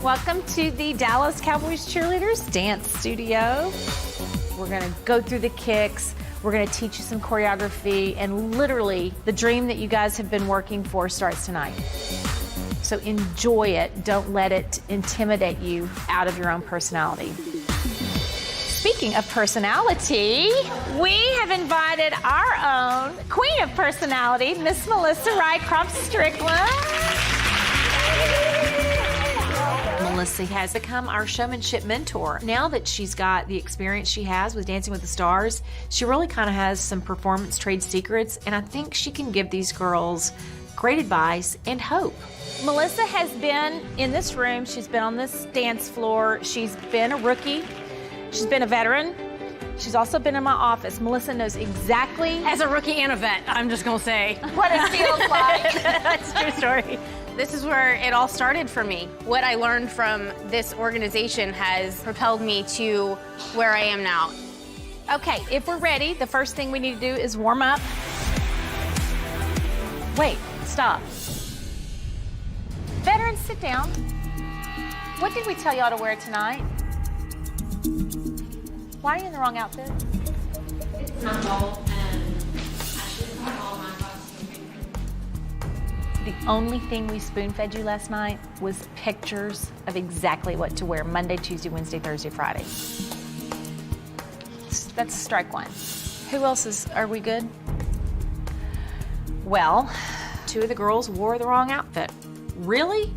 Welcome to the Dallas Cowboys Cheerleaders Dance Studio. We're gonna go through the kicks, we're gonna teach you some choreography, and literally the dream that you guys have been working for starts tonight. So enjoy it, don't let it intimidate you out of your own personality. Speaking of personality, we have invited our own queen of personality, Miss Melissa Rycroft-Strickland. Melissa has become our showmanship mentor. Now that she's got the experience she has with Dancing with the Stars, she really kind of has some performance trade secrets, and I think she can give these girls great advice and hope. Melissa has been in this room, she's been on this dance floor, she's been a rookie, she's been a veteran, she's also been in my office. Melissa knows exactly, as a rookie and a vet, I'm just gonna say, what it feels like. That's a true story. This is where it all started for me. What I learned from this organization has propelled me to where I am now. Okay, if we're ready, the first thing we need to do is warm up. Wait, stop. Veterans, sit down. What did we tell y'all to wear tonight? Why are you in the wrong outfit? It's not ball, and actually it's not all my costume. The only thing we spoon-fed you last night was pictures of exactly what to wear Monday, Tuesday, Wednesday, Thursday, Friday. That's strike one. Who else is, are we good? Well, two of the girls wore the wrong outfit. Really?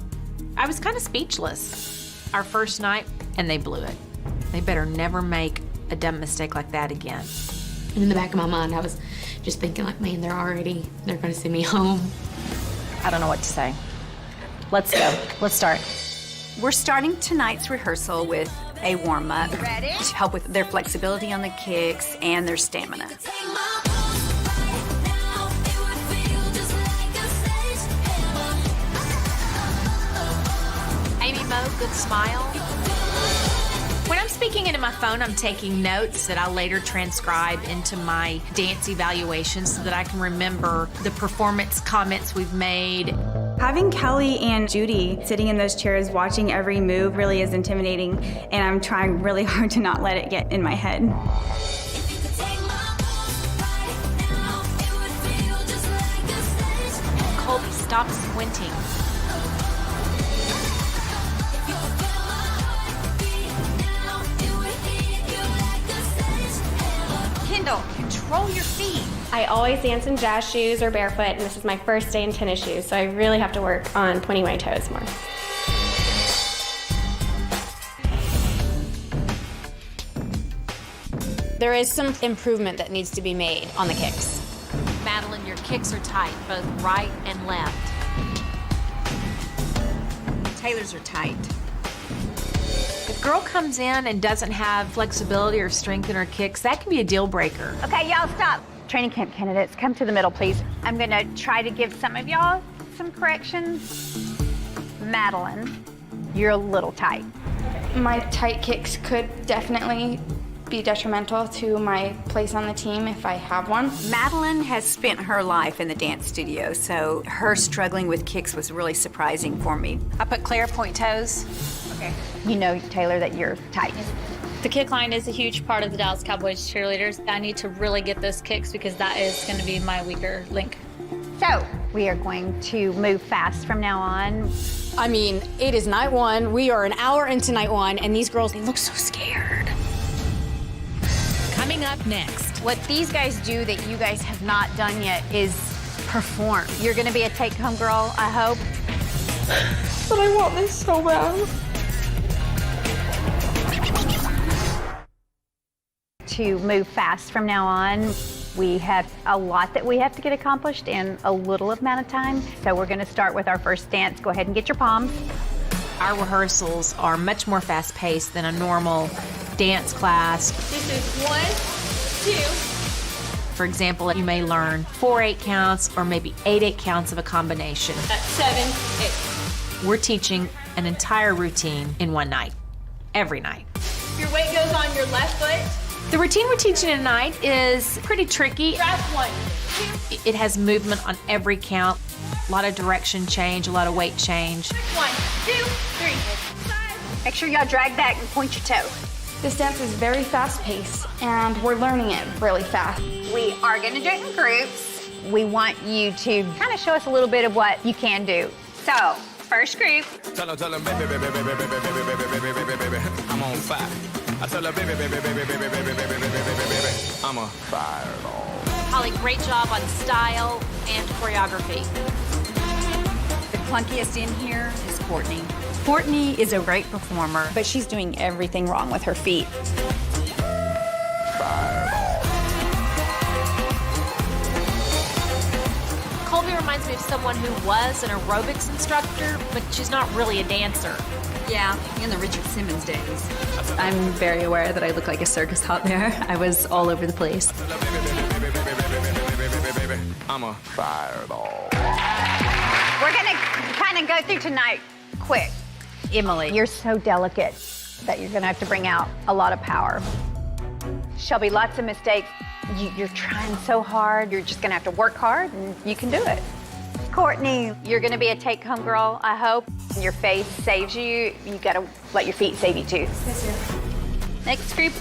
I was kind of speechless. Our first night, and they blew it. They better never make a dumb mistake like that again. And in the back of my mind, I was just thinking like, man, they're gonna send me home. I don't know what to say. Let's go. Let's start. We're starting tonight's rehearsal with a warm-up to help with their flexibility on the kicks and their stamina. Amy Mo, good smile. When I'm speaking into my phone, I'm taking notes that I'll later transcribe into my dance evaluation so that I can remember the performance comments we've made. Having Kelli and Judy sitting in those chairs watching every move really is intimidating, and I'm trying really hard to not let it get in my head. Colby, stop squinting. Control your feet. I always dance in jazz shoes or barefoot, and this is my first day in tennis shoes, so I really have to work on pointing my toes more. There is some improvement that needs to be made on the kicks. Madeline, your kicks are tight, both right and left. Taylor's are tight. If a girl comes in and doesn't have flexibility or strength in her kicks, that can be a deal breaker. Okay, y'all stop. Training camp candidates, come to the middle, please. I'm gonna try to give some of y'all some corrections. Madeline, you're a little tight. My tight kicks could definitely be detrimental to my place on the team if I have one. Madeline has spent her life in the dance studio, so her struggling with kicks was really surprising for me. I put Claire point toes. Okay. You know, Taylor, that you're tight. The kick line is a huge part of the Dallas Cowboys Cheerleaders. I need to really get those kicks because that is going to be my weaker link. So, we are going to move fast from now on. I mean, it is night one. We are an hour into night one, and these girls, they look so scared. Coming up next. What these guys do that you guys have not done yet is perform. You're gonna be a take-home girl, I hope. But I want this so bad. To move fast from now on. We have a lot that we have to get accomplished in a little amount of time. So we're gonna start with our first dance. Go ahead and get your palms. Our rehearsals are much more fast-paced than a normal dance class. This is 1, 2. For example, you may learn 4/8 counts or maybe 8/8 counts of a combination. That's 7, 8. We're teaching an entire routine in one night, every night. Your weight goes on your left foot. The routine we're teaching tonight is pretty tricky. Grab 1, 2. It has movement on every count, a lot of direction change, a lot of weight change. 1, 2, 3. Make sure y'all drag back and point your toe. This dance is very fast-paced, and we're learning it really fast. We are gonna do it in groups. We want you to kind of show us a little bit of what you can do. So, first group. Tell her, baby, baby, baby, baby, baby, baby, baby, baby, baby, I'm on fire. I tell her, baby, baby, baby, baby, baby, baby, baby, baby, baby, I'm a fireball. Holly, great job on style and choreography. The clunkiest in here is Courtney. Courtney is a great performer, but she's doing everything wrong with her feet. Colby reminds me of someone who was an aerobics instructor, but she's not really a dancer. Yeah, in the Richard Simmons days. I'm very aware that I look like a circus hop there. I was all over the place. I'm a fireball. We're gonna kind of go through tonight quick. Emily, you're so delicate that you're gonna have to bring out a lot of power. Shelby, lots of mistakes. You're trying so hard. You're just gonna have to work hard and you can do it. Courtney, you're gonna be a take-home girl, I hope. Your face saves you. You gotta let your feet save you too. Yes, sir. Next group.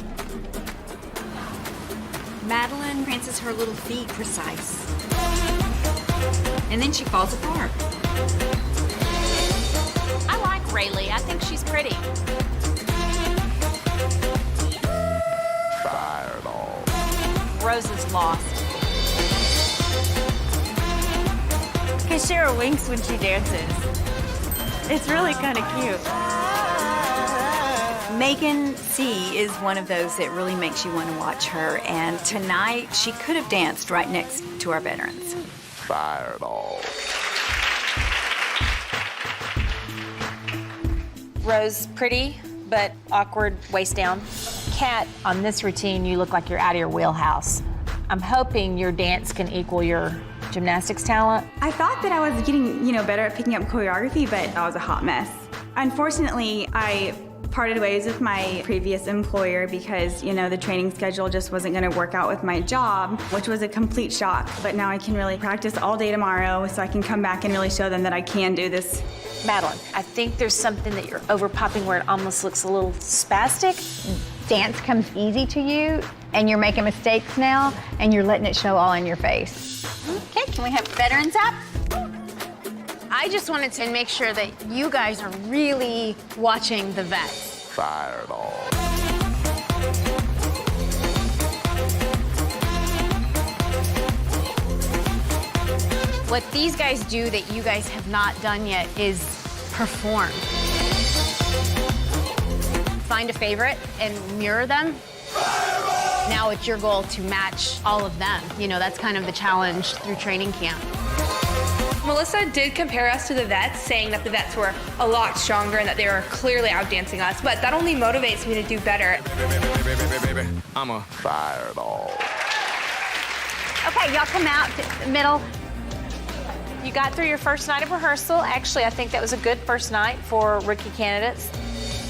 Madeline prances her little feet precise. And then she falls apart. I like Rayleigh. I think she's pretty. Fireball. Rose is lost. Because Cheryl winks when she dances. It's really kind of cute. Megan C. is one of those that really makes you want to watch her, and tonight she could have danced right next to our veterans. Fireball. Rose, pretty, but awkward waist down. Kat, on this routine, you look like you're out of your wheelhouse. I'm hoping your dance can equal your gymnastics talent. I thought that I was getting, better at picking up choreography, but I was a hot mess. Unfortunately, I parted ways with my previous employer because, the training schedule just wasn't going to work out with my job, which was a complete shock. But now I can really practice all day tomorrow so I can come back and really show them that I can do this. Madeline, I think there's something that you're overpopping where it almost looks a little spastic. Dance comes easy to you, and you're making mistakes now, and you're letting it show all in your face. Okay, can we have veterans up? I just wanted to make sure that you guys are really watching the vets. Fireball. What these guys do that you guys have not done yet is perform. Find a favorite and mirror them. Now it's your goal to match all of them. That's kind of the challenge through training camp. Melissa did compare us to the vets, saying that the vets were a lot stronger and that they were clearly outdancing us, but that only motivates me to do better. I'm a fireball. Okay, y'all come out to the middle. You got through your first night of rehearsal. Actually, I think that was a good first night for rookie candidates.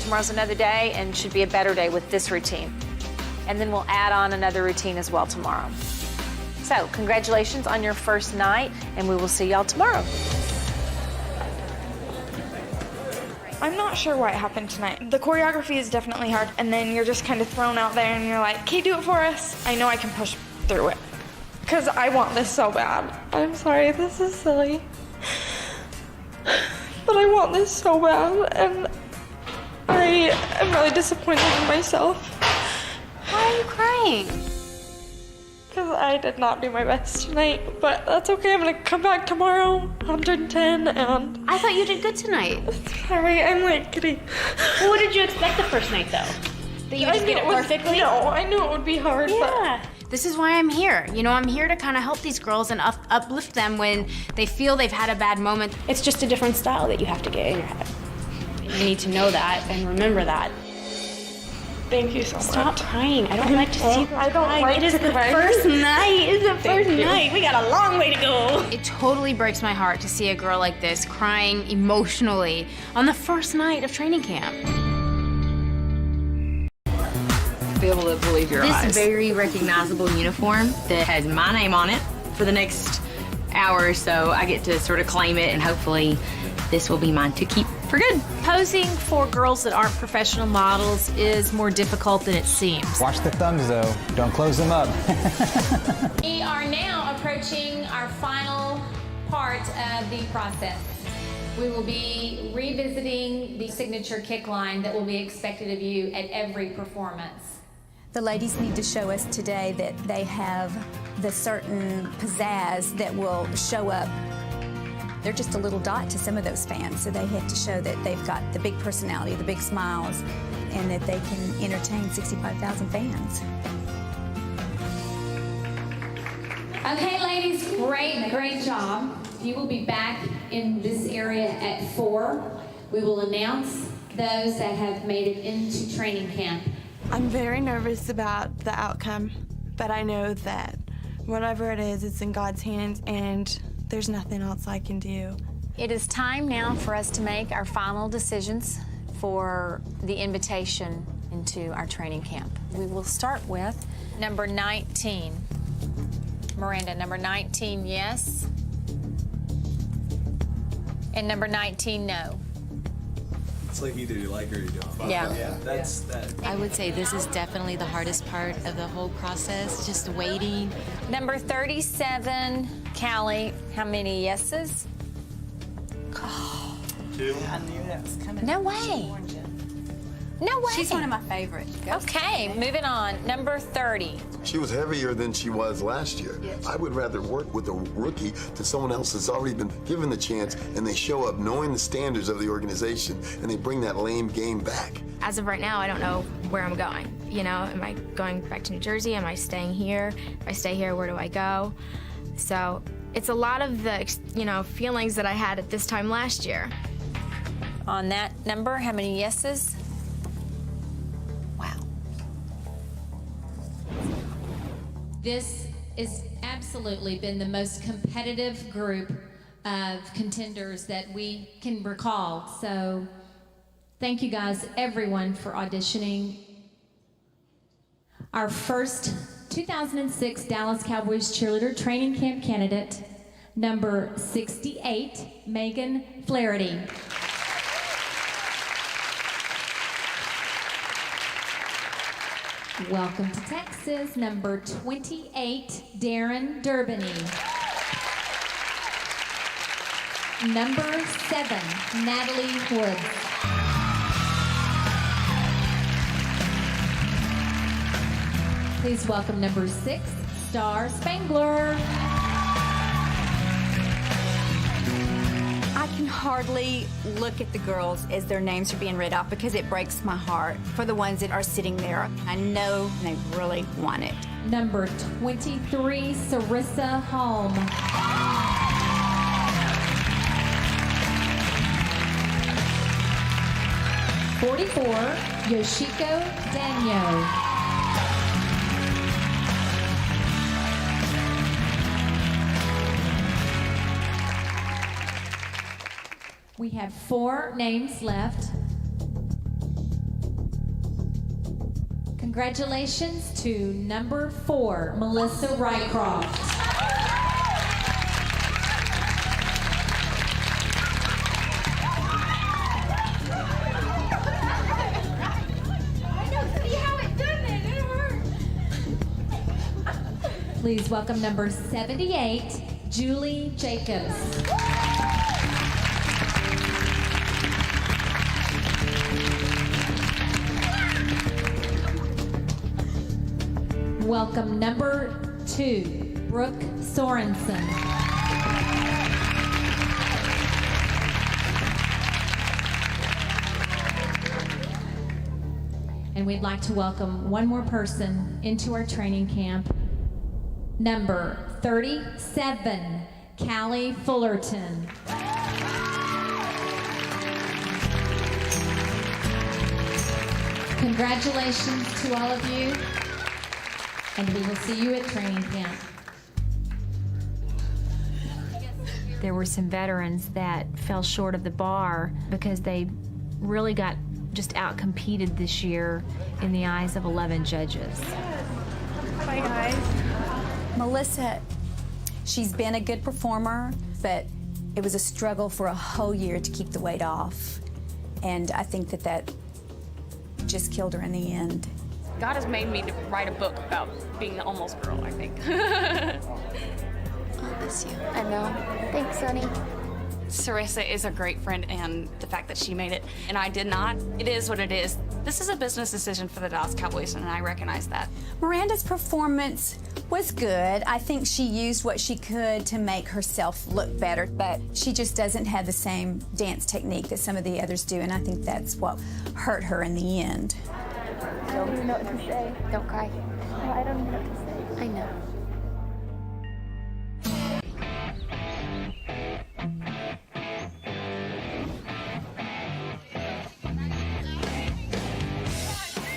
Tomorrow's another day and should be a better day with this routine. And then we'll add on another routine as well tomorrow. So, congratulations on your first night, and we will see y'all tomorrow. I'm not sure what happened tonight. The choreography is definitely hard, and then you're just kind of thrown out there and you're like, can you do it for us? I know I can push through it. Because I want this so bad. I'm sorry, this is silly. But I want this so bad, and I am really disappointed in myself. Why are you crying? Because I did not do my best tonight, but that's okay. I'm gonna come back tomorrow, 110, and... I thought you did good tonight. Sorry, I'm like kidding. Well, what did you expect the first night, though? That you would just get it perfectly? No, I knew it would be hard, Yeah. This is why I'm here. I'm here to kind of help these girls and uplift them when they feel they've had a bad moment. It's just a different style that you have to get in your head. You need to know that and remember that. Thank you so much. Stop crying. I don't like to see you I don't cry. like It is to the cry. first night. It's the first you. night. We got a long way to go. It totally breaks my heart to see a girl like this crying emotionally on the first night of training camp. Be able to believe your eyes. This very recognizable uniform that has my name on it for the next hour or so, I get to sort of claim it, and hopefully this will be mine to keep we're good. Posing for girls that aren't professional models is more difficult than it seems. Watch the thumbs though, don't close them up. We are now approaching our final part of the process. We will be revisiting the signature kick line that will be expected of you at every performance. The ladies need to show us today that they have the certain pizzazz that will show up. They're just a little dot to some of those fans, so they have to show that they've got the big personality, the big smiles, and that they can entertain 65,000 fans. Okay, ladies, great job. You will be back in this area at 4. We will announce those that have made it into training camp. I'm very nervous about the outcome, but I know that whatever it is, it's in God's hands, and there's nothing else I can do. It is time now for us to make our final decisions for the invitation into our training camp. We will start with number 19. Miranda, number 19, yes. And number 19, no. It's like either you like her or you don't. Yeah. That's that. I would say this is definitely the hardest part of the whole process, just waiting. Number 37, Callie, how many yeses? 2. I knew that was coming. No way. No way. She's one of my favorites. Okay, moving on. Number 30. She was heavier than she was last year. Yes. I would rather work with a rookie than someone else that's already been given the chance and they show up knowing the standards of the organization and they bring that lame game back. As of right now, I don't know where I'm going. You know, am I going back to New Jersey? Am I staying here? If I stay here, where do I go? So it's a lot of the, feelings that I had at this time last year. On that number, how many yeses? Wow. This has absolutely been the most competitive group of contenders that we can recall. So thank you guys, everyone, for auditioning. Our first 2006 Dallas Cowboys Cheerleader Training Camp candidate, number 68, Megan Flaherty. Welcome to Texas, number 28, Darren Durbany. Number 7, Natalie Woods. Please welcome number 6, Star Spangler. I can hardly look at the girls as their names are being read off because it breaks my heart for the ones that are sitting there. I know they really want it. Number 23, Sarissa Holm. 44, Yoshiko Danyo. We have 4 names left. Congratulations to number 4, Melissa Rycroft. Please welcome number 78, Julie Jacobs. Welcome number 2, Brooke Sorensen. And we'd like to welcome one more person into our training camp. Number 37, Callie Fullerton. Congratulations to all of you, and we will see you at training camp. There were some veterans that fell short of the bar because they really got just out-competed this year in the eyes of 11 judges. Bye, guys. Melissa, she's been a good performer, but it was a struggle for a whole year to keep the weight off. And I think that just killed her in the end. God has made me to write a book about being the almost girl, I think. I miss you. I know. Thanks, honey. Sarissa is a great friend, and the fact that she made it and I did not, it is what it is. This is a business decision for the Dallas Cowboys, and I recognize that. Miranda's performance was good. I think she used what she could to make herself look better, but she just doesn't have the same dance technique that some of the others do, and I think that's what hurt her in the end. I don't even know what to say. Don't cry. No, I don't even know what to say. I know.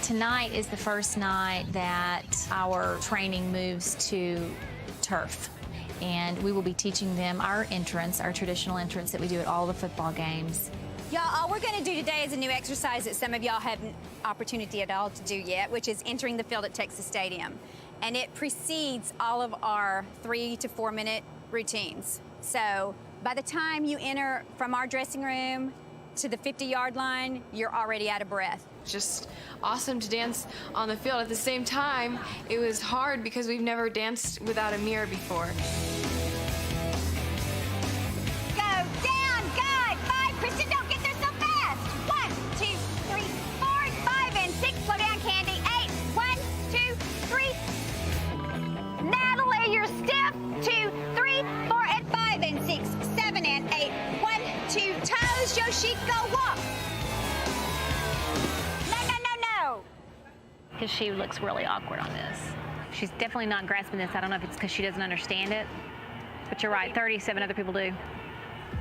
Tonight is the first night that our training moves to turf. And we will be teaching them our entrance, our traditional entrance that we do at all the football games. Y'all, all we're going to do today is a new exercise that some of y'all haven't opportunity at all to do yet, which is entering the field at Texas Stadium. And it precedes all of our 3 to 4 minute routines. So by the time you enter from our dressing room to the 50-yard line, you're already out of breath. Just awesome to dance on the field. At the same time, it was hard because we've never danced without a mirror before. Go down, good. 5, Kristen, don't get there so fast. 1, 2, 3, 4, 5, and 6. Slow down, Candy. 8. 1, 2, 3. Natalie, you're stiff. 2, 3, 4, and 5, and 6, 7, and 8. 1, 2, toes. Yoshiko, walk. Because she looks really awkward on this. She's definitely not grasping this. I don't know if it's because she doesn't understand it, but you're right, 37 other people do.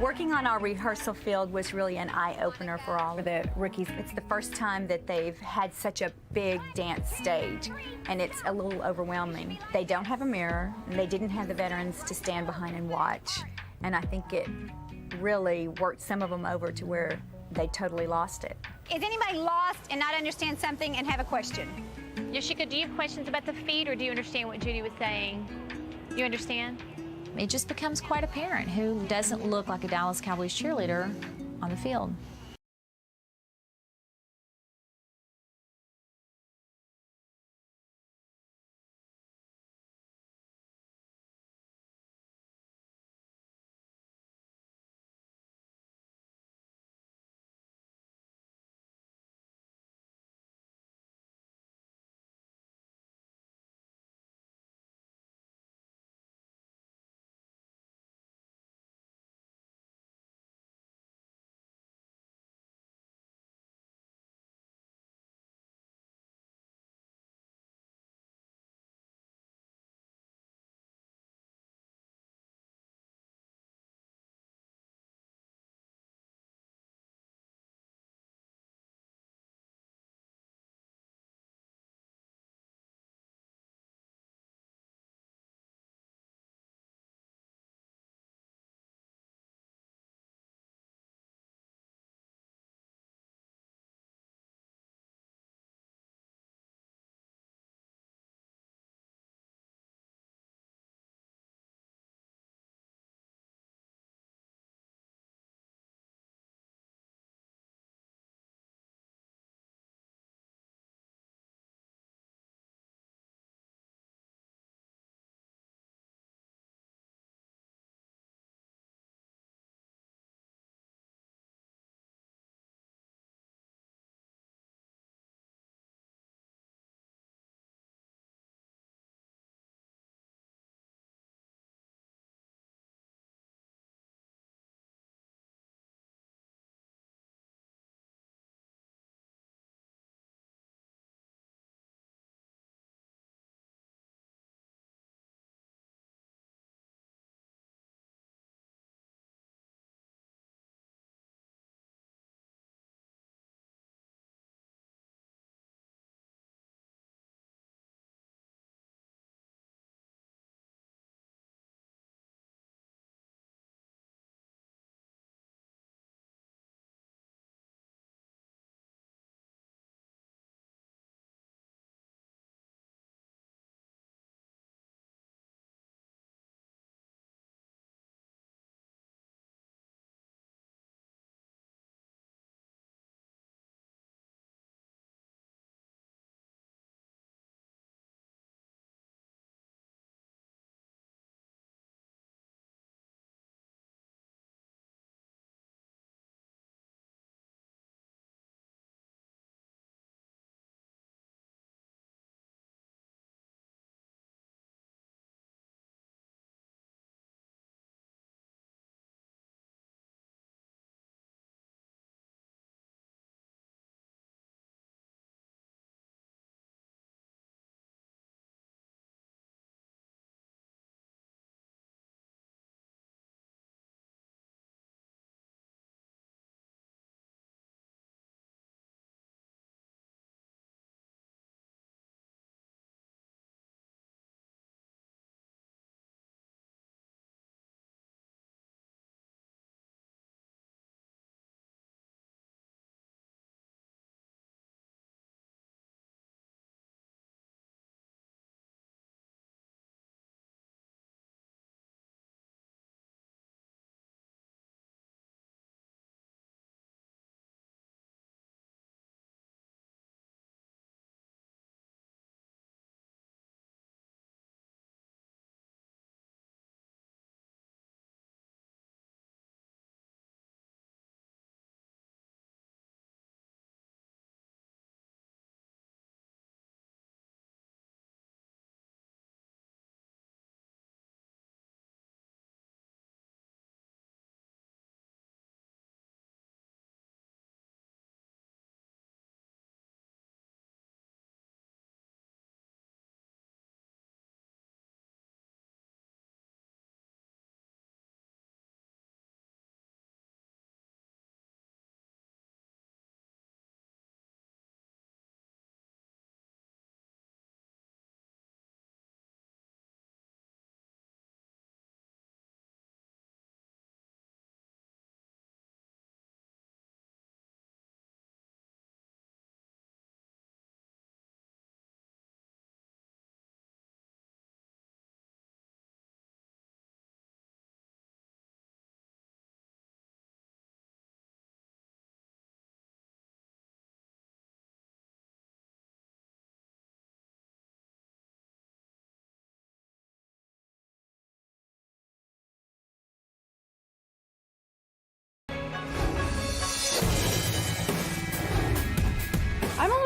Working on our rehearsal field was really an eye-opener for all of the rookies. It's the first time that they've had such a big dance stage, and it's a little overwhelming. They don't have a mirror, and they didn't have the veterans to stand behind and watch, and I think it really worked some of them over to where they totally lost it. Is anybody lost and not understand something and have a question? Yoshika, do you have questions about the feet, or do you understand what Judy was saying? You understand? It just becomes quite apparent who doesn't look like a Dallas Cowboys cheerleader on the field.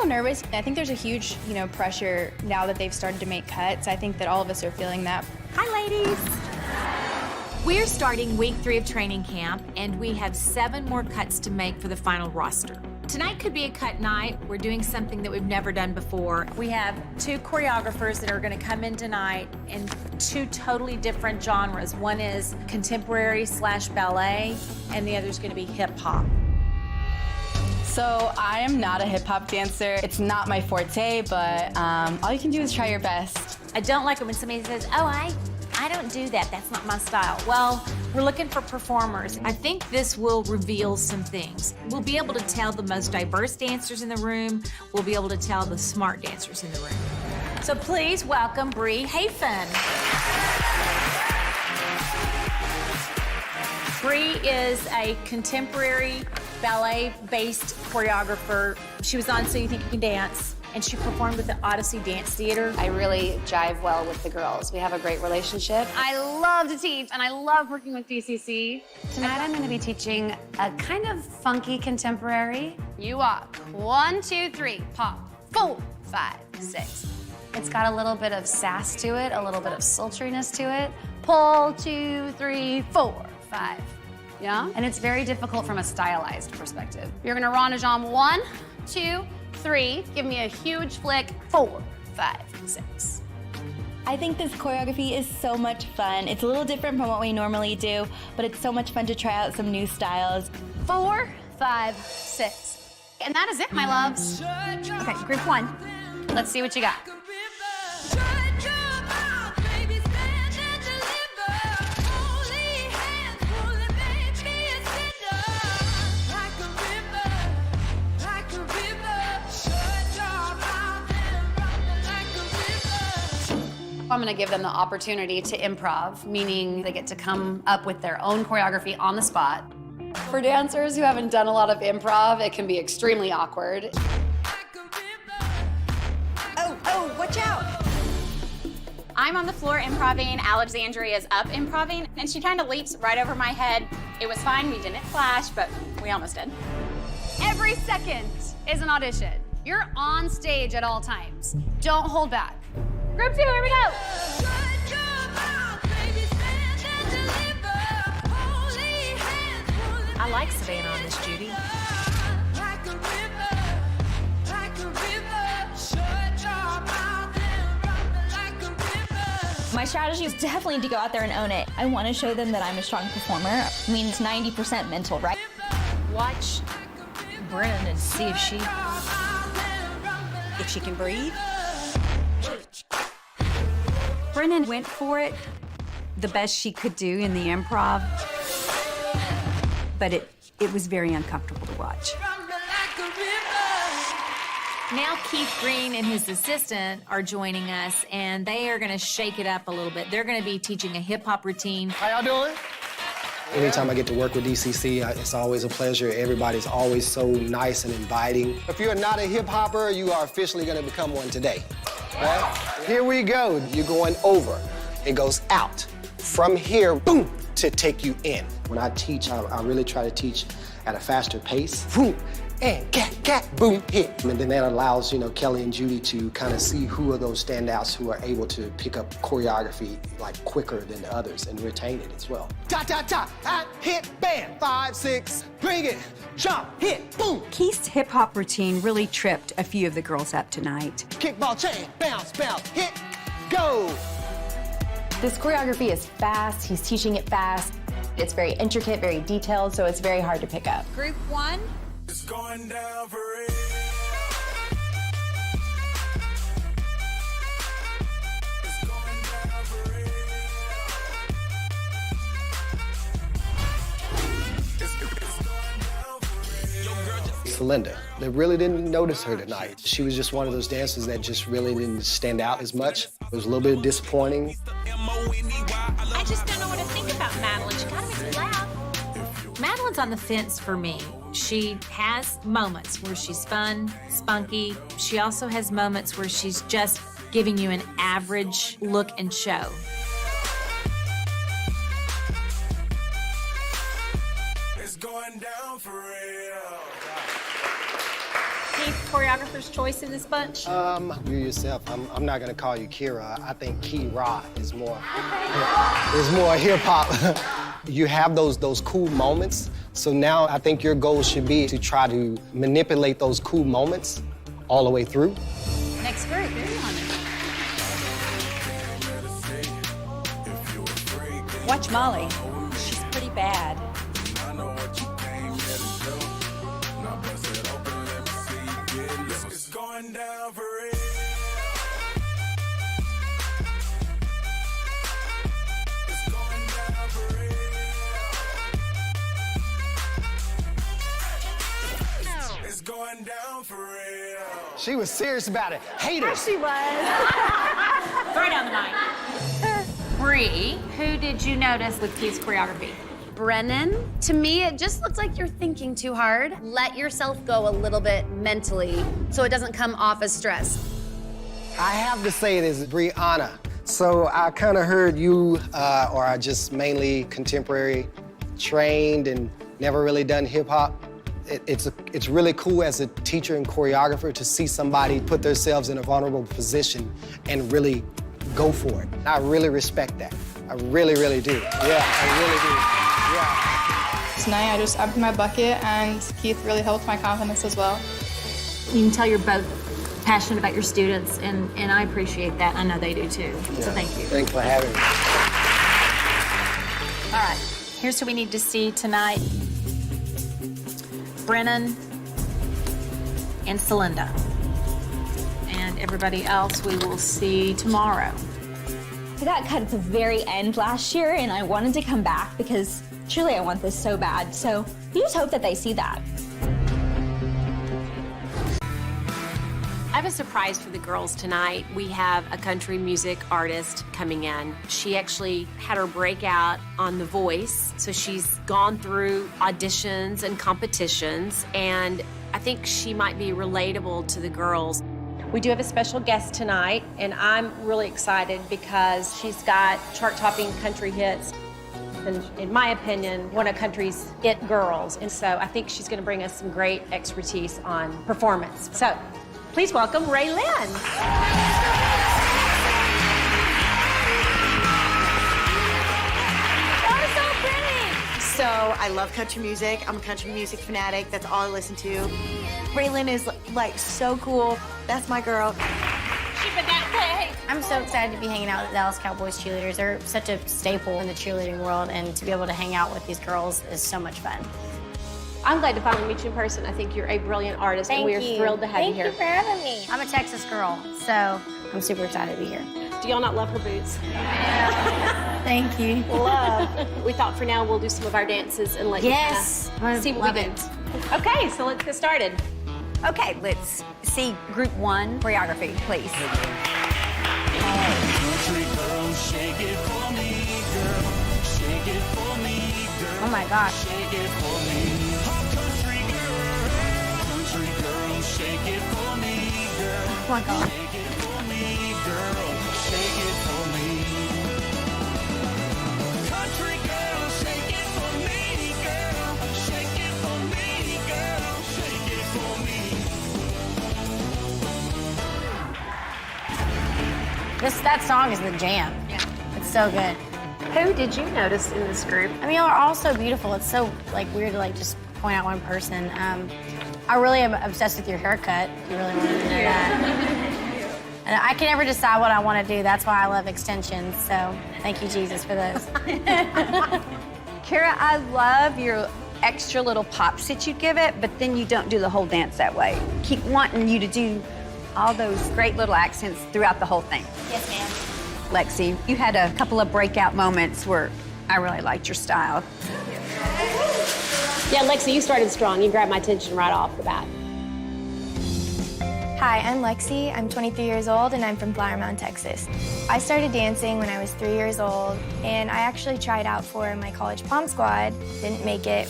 nervous. I think there's a huge, pressure now that they've started to make cuts. I think that all of us are feeling that. Hi, ladies. We're starting week 3 of training camp, and we have 7 more cuts to make for the final roster. Tonight could be a cut night. We're doing something that we've never done before. We have 2 choreographers that are gonna come in tonight in 2 totally different genres. One is contemporary/ballet, and the other is gonna be hip hop. So I am not a hip hop dancer. It's not my forte, but all you can do is try your best. I don't like it when somebody says, oh, I don't do that, that's not my style. Well, we're looking for performers. I think this will reveal some things. We'll be able to tell the most diverse dancers in the room. We'll be able to tell the smart dancers in the room. So please welcome Brie Hayfin. Brie is a contemporary ballet-based choreographer. She was on So You Think You Can Dance, and she performed with the Odyssey Dance Theater. I really jive well with the girls. We have a great relationship. I love to teach, and I love working with DCC. Tonight I'm going to be teaching a kind of funky contemporary. You walk. 1, 2, 3, pop. 4, 5, 6. It's got a little bit of sass to it, a little bit of sultriness to it. Pull, 2, 3, 4, 5. Yeah? And it's very difficult from a stylized perspective. You're gonna rond de jambe 1, 2, 3. Give me a huge flick. 4, 5, 6. I think this choreography is so much fun. It's a little different from what we normally do, but it's so much fun to try out some new styles. 4, 5, 6. And that is it, my loves. Okay, group 1. Let's see what you got. I'm gonna give them the opportunity to improv, meaning they get to come up with their own choreography on the spot. For dancers who haven't done a lot of improv, it can be extremely awkward. Oh, watch out! I'm on the floor improving, Alexandria is up improving, and she kind of leaps right over my head. It was fine, we didn't clash, but we almost did. Every second is an audition. You're on stage at all times. Don't hold back. Group 2, here we go. I like Savannah on this, Judy. My strategy is definitely to go out there and own it. I want to show them that I'm a strong performer. I mean, it's 90% mental, right? Watch Brennan and see if she can breathe. Brennan went for it the best she could do in the improv, but it was very uncomfortable to watch. Now Keith Green and his assistant are joining us, and they are going to shake it up a little bit. They're going to be teaching a hip-hop routine. How y'all doing? Anytime I get to work with DCC, it's always a pleasure. Everybody's always so nice and inviting. If you're not a hip-hopper, you are officially going to become one today. Right? Here we go. You're going over. It goes out. From here, boom, to take you in. When I teach, I really try to teach at a faster pace. Boom, and cat, boom, hit. And then that allows, Kelli and Judy to kind of see who are those standouts who are able to pick up choreography like quicker than the others and retain it as well. Hit, bam, 5, 6, bring it, jump, hit, boom. Keith's hip-hop routine really tripped a few of the girls up tonight. Kickball chain, bounce, hit, go. This choreography is fast. He's teaching it fast. It's very intricate, very detailed, so it's very hard to pick up. Group 1. It's going down for real. Linda. They really didn't notice her tonight. She was just one of those dancers that just really didn't stand out as much. It was a little bit disappointing. I just don't know what to think about Madeline. She kind of makes me laugh. Madeline's on the fence for me. She has moments where she's fun, spunky. She also has moments where she's just giving you an average look and show. It's going down for real. choreographer's choice in this bunch? You yourself. I'm not gonna call you Kira. I think Kira is more hip hop. You have those cool moments. So now I think your goal should be to try to manipulate those cool moments all the way through. Next group, Watch Molly. She's pretty bad. It's going down for real. It's going down for real. It's going down for real. She was serious about it. Haters. She was. Throw down the mic. Brie, who did you notice with Keith's choreography? Brennan, to me, it just looks like you're thinking too hard. Let yourself go a little bit mentally so it doesn't come off as stress. I have to say this, Brianna. So I kind of heard you are just mainly contemporary trained and never really done hip hop. It's really cool as a teacher and choreographer to see somebody put themselves in a vulnerable position and really go for it. I really respect that. I really, really do. Yeah, I really do. Yeah. Tonight, I just upped my bucket, and Keith really helped my confidence as well. You can tell you're both passionate about your students, and I appreciate that. I know they do too. Yeah. So thank you. Thanks for having me. All right, here's who we need to see tonight. Brennan and Celinda. And everybody else we will see tomorrow. I got cut at the very end last year, and I wanted to come back because truly I want this so bad. So you just hope that they see that. I have a surprise for the girls tonight. We have a country music artist coming in. She actually had her breakout on The Voice, so she's gone through auditions and competitions, and I think she might be relatable to the girls. We do have a special guest tonight, and I'm really excited because she's got chart-topping country hits, and in my opinion, one of country's it girls. And so I think she's gonna bring us some great expertise on performance. So please welcome Ray Lynn. So I love country music. I'm a country music fanatic. That's all I listen to. Raylan is like so cool. That's my girl. I'm so excited to be hanging out with the Dallas Cowboys Cheerleaders. They're such a staple in the cheerleading world, and to be able to hang out with these girls is so much fun. I'm glad to finally meet you in person. I think you're a brilliant artist, and we are thrilled to have you here. Thank you for having me. I'm a Texas girl, so I'm super excited to be here. Do y'all not love her boots? Thank you. Love. We thought for now we'll do some of our dances and let Yes. you see what we get. Okay, so let's get started. Okay, let's see group 1 choreography, please. Country girl, shake it for me, girl. Shake it for me, girl. Oh my gosh. Shake it for me. Country girl, shake it for me, girl. Oh my God. Shake it for me, girl. Shake it for me. Country girl, shake it for me, girl. Shake it for me, girl. Shake it for me. That song is the jam. Yeah. It's so good. Who did you notice in this group? I mean, y'all are all so beautiful. It's so weird to just point out one person. I really am obsessed with your haircut. If you really wanted to know that. And I can never decide what I want to do. That's why I love extensions. So thank you, Jesus, for those. Kara, I love your extra little pops that you give it, but then you don't do the whole dance that way. Keep wanting you to do all those great little accents throughout the whole thing. Yes, ma'am. Lexi, you had a couple of breakout moments where I really liked your style. Yeah, Lexi, you started strong. You grabbed my attention right off the bat. Hi, I'm Lexi. I'm 23 years old, and I'm from Flower Mound, Texas. I started dancing when I was 3 years old, and I actually tried out for my college pom squad. Didn't make it.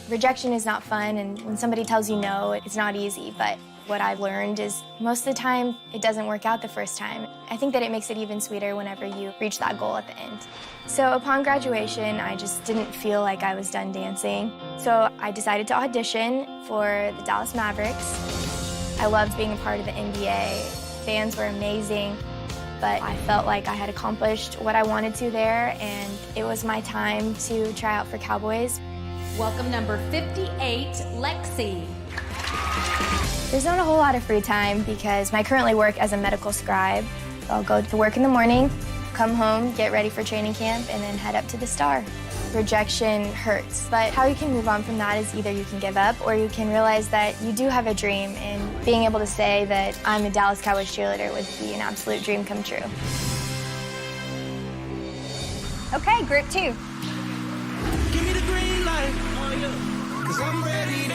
Rejection is not fun, and when somebody tells you no, it's not easy, but what I've learned is most of the time, it doesn't work out the first time. I think that it makes it even sweeter whenever you reach that goal at the end. So upon graduation, I just didn't feel like I was done dancing. So I decided to audition for the Dallas Mavericks. I loved being a part of the NBA. Fans were amazing, but I felt like I had accomplished what I wanted to there, and it was my time to try out for Cowboys. Welcome number 58, Lexi. There's not a whole lot of free time because I currently work as a medical scribe. I'll go to work in the morning, come home, get ready for training camp, and then head up to the Star. Rejection hurts, but how you can move on from that is either you can give up or you can realize that you do have a dream, and being able to say that I'm a Dallas Cowboys cheerleader would be an absolute dream come true. Okay, group 2. Give me the green light, cause I'm ready to go.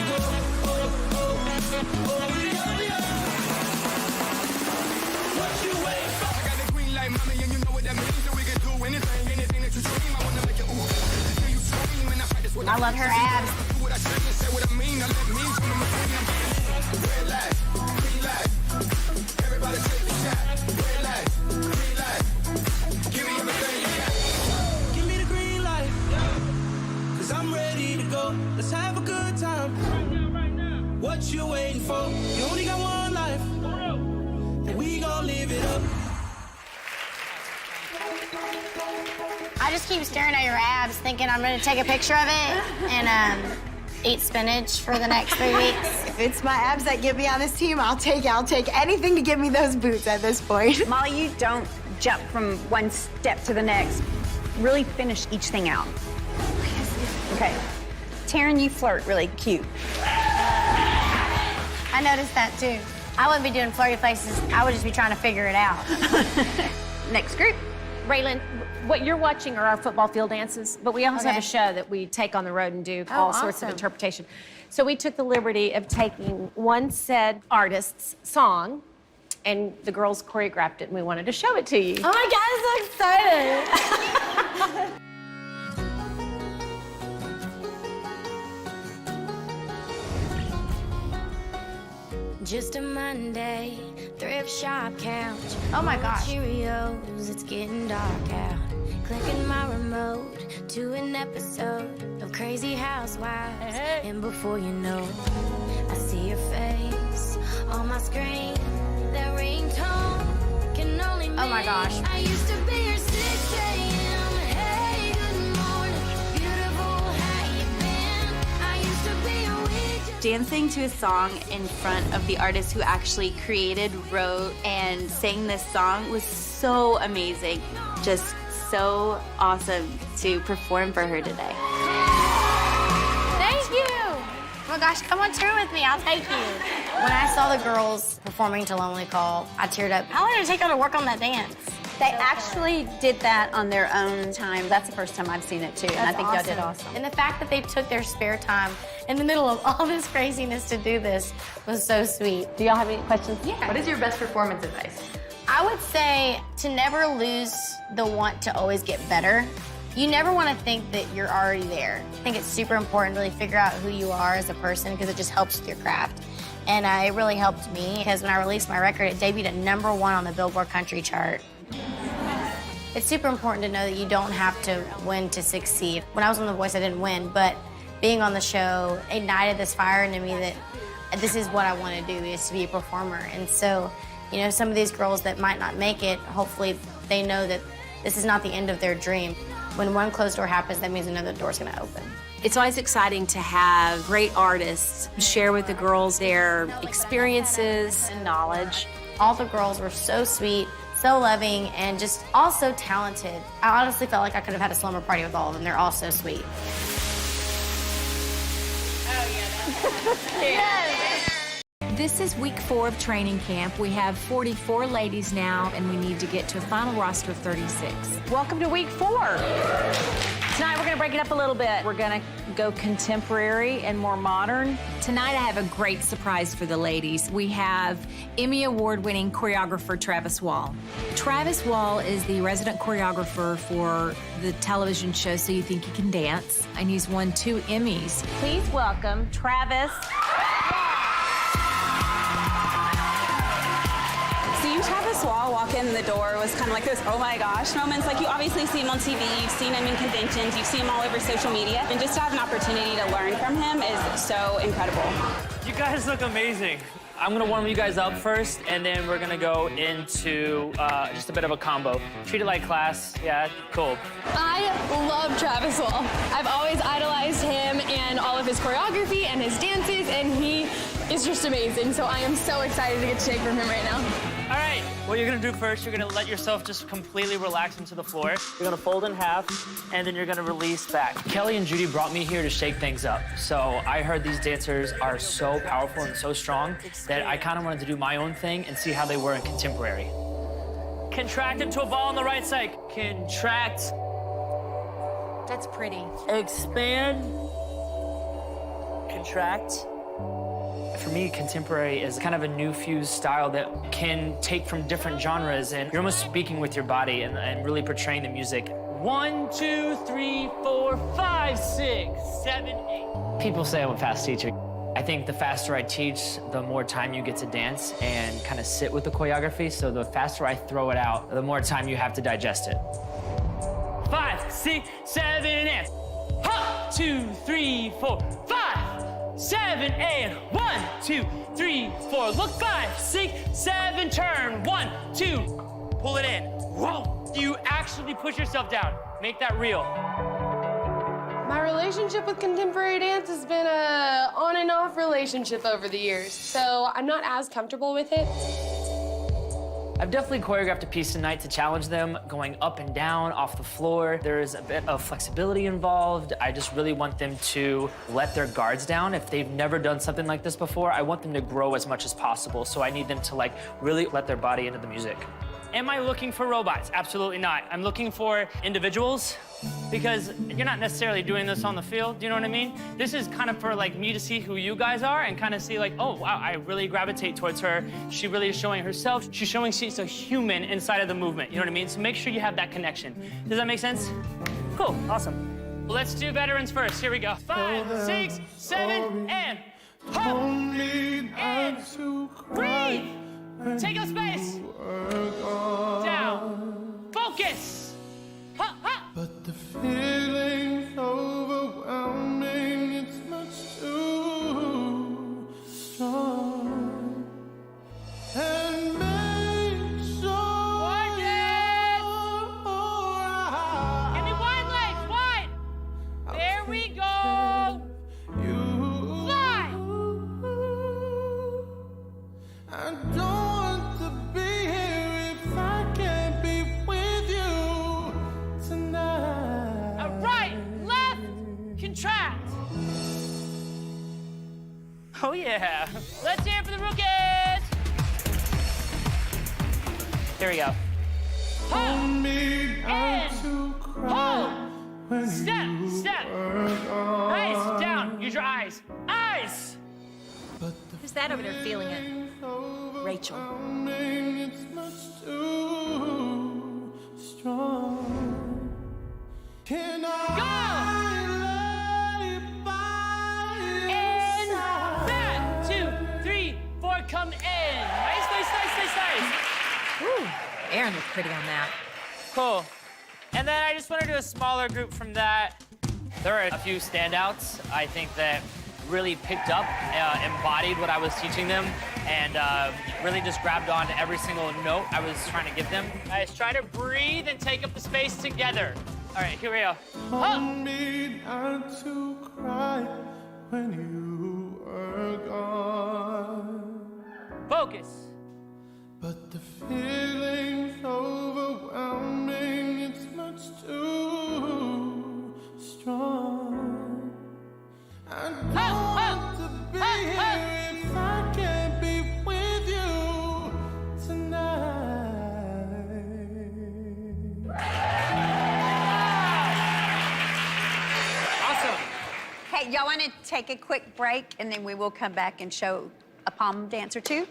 What you waiting for? I got the green light, mommy, and you know what that means. So we can do anything that you dream. I wanna make it ooh. Hear you scream, and I fight this what I love her abs. Do what I say and say what I mean. I let me do the machine. Red light, green light. Everybody take the shot. Red light, green light. Give me everything you got. Give me the green light, cause I'm ready to go. Let's have a good time. What you waiting for? You only got one life, and we gon' live it up. I just keep staring at your abs, thinking I'm gonna take a picture of it and eat spinach for the next 3 weeks. If it's my abs that get me on this team, I'll take anything to give me those boots at this point. Molly, you don't jump from one step to the next. Really finish each thing out. Okay. Taryn, you flirt really cute. I noticed that too. I wouldn't be doing flirty faces. I would just be trying to figure it out. Next group. Raylan, what you're watching are our football field dances, but we also have a show that we take on the road and do all sorts of interpretation. So we took the liberty of taking one said artist's song, and the girls choreographed it, and we wanted to show it to you. Oh my God, I'm so excited. Just a Monday, thrift shop couch. Oh my gosh. Cheerios, it's getting dark out. Clicking my remote to an episode of Crazy Housewives. And before you know, I see your face on my screen. That ringtone can only mean Oh my gosh. I used to be your 6 a.m. Hey, good morning, beautiful, how you been? I used to be your weekend. Dancing to a song in front of the artist who actually created, wrote, and sang this song was so amazing. Just so awesome to perform for her today. Thank you. Oh my gosh, come on tour with me. I'll take you. When I saw the girls performing to Lonely Call, I teared up. How long did it take y'all to work on that dance? They actually did that on their own time. That's the first time I've seen it too, and I think y'all did awesome. And the fact that they took their spare time in the middle of all this craziness to do this was so sweet. Do y'all have any questions? Yeah. What is your best performance advice? I would say to never lose the want to always get better. You never want to think that you're already there. I think it's super important to really figure out who you are as a person because it just helps with your craft. And it really helped me because when I released my record, it debuted at #1 on the Billboard Country chart. It's super important to know that you don't have to win to succeed. When I was on The Voice, I didn't win, but being on the show ignited this fire into me that this is what I want to do, is to be a performer. And so, you know, some of these girls that might not make it, hopefully they know that this is not the end of their dream. When one closed door happens, that means another door's gonna open. It's always exciting to have great artists share with the girls their experiences and knowledge. All the girls were so sweet, so loving, and just all so talented. I honestly felt like I could have had a slumber party with all of them. They're all so sweet. This is week 4 of training camp. We have 44 ladies now, and we need to get to a final roster of 36. Welcome to week 4. Tonight we're gonna break it up a little bit. We're gonna go contemporary and more modern. Tonight I have a great surprise for the ladies. We have Emmy Award-winning choreographer Travis Wall. Travis Wall is the resident choreographer for the television show So You Think You Can Dance, and he's won 2 Emmys. Please welcome Travis. Seeing Travis Wall walk in the door was kind of like this, oh my gosh moments. Like, you obviously see him on TV, you've seen him in conventions, you've seen him all over social media, and just to have an opportunity to learn from him is so incredible. You guys look amazing. I'm gonna warm you guys up first, and then we're gonna go into just a bit of a combo. Treat it like class. Yeah, cool. I love Travis Wall. I've always idolized him and all of his choreography and his dances, and he is just amazing. So I am so excited to get to take from him right now. All right, what you're gonna do first, you're gonna let yourself just completely relax into the floor. You're gonna fold in half, and then you're gonna release back. Kelli and Judy brought me here to shake things up. So I heard these dancers are so powerful and so strong that I kind of wanted to do my own thing and see how they were in contemporary. Contract into a ball on the right side. Contract. That's pretty. Expand. Contract. For me, contemporary is kind of a new fused style that can take from different genres, and you're almost speaking with your body and really portraying the music. 1, 2, 3, 4, 5, 6, 7, 8. People say I'm a fast teacher. I think the faster I teach, the more time you get to dance and kind of sit with the choreography. So the faster I throw it out, the more time you have to digest it. 5, 6, 7, and 2, 3, 4, 5. 7, 8, 1, 2, 3, 4. Look, 5, 6, 7, turn. 1, 2, pull it in. Whoa! You actually push yourself down. Make that real. My relationship with contemporary dance has been a on and off relationship over the years, so I'm not as comfortable with it. I've definitely choreographed a piece tonight to challenge them, going up and down off the floor. There's a bit of flexibility involved. I just really want them to let their guards down. If they've never done something like this before, I want them to grow as much as possible. So I need them to really let their body into the music. Am I looking for robots? Absolutely not. I'm looking for individuals, because you're not necessarily doing this on the field, do you know what I mean? This is kind of for me to see who you guys are and kind of see oh wow, I really gravitate towards her. She really is showing herself. She's showing she's a human inside of the movement, you know what I mean? So make sure you have that connection. Does that make sense? Cool, awesome. Well, let's do veterans first. Here we go. 5, 6, 7, and hop, and breathe. Take up space. Down. Focus. Ha, ha. But the feeling's overwhelming, it's much too strong. And make sure Give me wide legs, wide. There we go. Fly. I don't want to be here if I can't be with you tonight. Right, left, contract. Oh yeah. Let's hear it for the rookies. Here we go. Hold me And to cry when step, step. Nice, down. Use your eyes. Eyes. Who's that over there feeling it? Rachel. It's much too strong. Can In, back, 2, 3, 4, come in. Nice, nice, nice, nice, nice. Woo, Aaron looked pretty on that. Cool. And then I just want to do a smaller group from that. There are a few standouts, I think, that really picked up, embodied what I was teaching them, and really just grabbed on to every single note I was trying to give them. Guys, try to breathe and take up the space together. All right, here we go. hold me not to cry when you are gone. Focus. But the feeling's overwhelming, it's much too strong. I don't want to be here if I can't be with you tonight. Awesome. Hey, y'all want to take a quick break, and then we will come back and show a palm dance or two?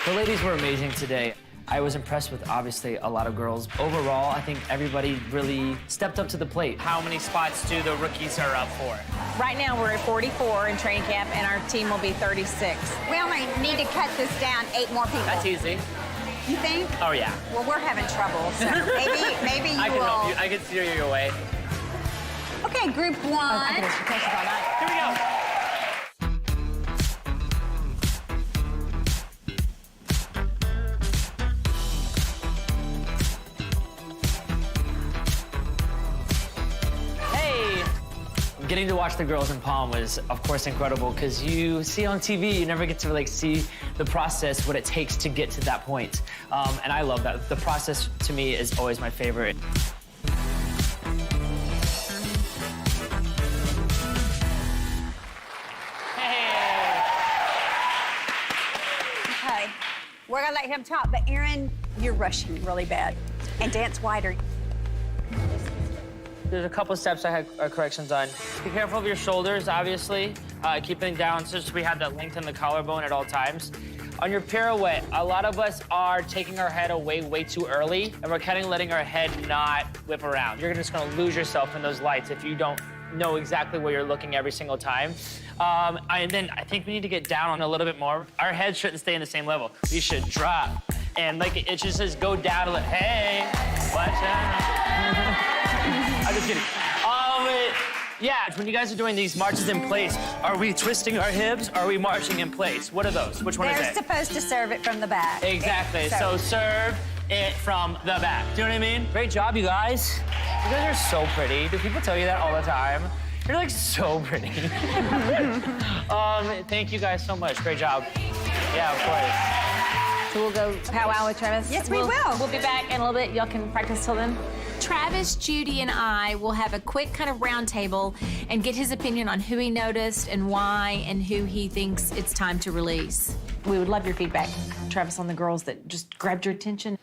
The ladies were amazing today. I was impressed with, obviously, a lot of girls. Overall, I think everybody really stepped up to the plate. How many spots do the rookies are up for? Right now, we're at 44 in training camp, and our team will be 36. We only need to cut this down 8 more people. That's easy. You think? Oh, yeah. Well, we're having trouble, so maybe you I can will. help you. I can steer you away. Okay, group 1. Here we go. Getting to watch the girls in Palm was, of course, incredible because you see on TV, you never get to like see the process, what it takes to get to that point. And I love that. The process, to me, is always my favorite. Okay, we're gonna let him talk, but Aaron, you're rushing really bad. And dance wider. There's a couple steps I had corrections on. Be careful of your shoulders, obviously. Keeping it down so we have that length in the collarbone at all times. On your pirouette, a lot of us are taking our head away way too early, and we're kind of letting our head not whip around. You're just gonna lose yourself in those lights if you don't know exactly where you're looking every single time. And then I think we need to get down on a little bit more. Our head shouldn't stay in the same level. We should drop. And like it just says go down a little, hey, watch out. I'm just kidding. Yeah, when you guys are doing these marches in place, are we twisting our hips? Or are we marching in place? What are those? Which one is it? They're supposed to serve it from the back. Exactly. So serve it from the back. Do you know what I mean? Great job, you guys. You guys are so pretty. Do people tell you that all the time? You're like so pretty. Thank you guys so much. Great job. Yeah, of course. So we'll go powwow with Travis? Yes, we will. We'll be back in a little bit. Y'all can practice till then. Travis, Judy, and I will have a quick kind of round table and get his opinion on who he noticed and why and who he thinks it's time to release. We would love your feedback, Travis, on the girls that just grabbed your attention.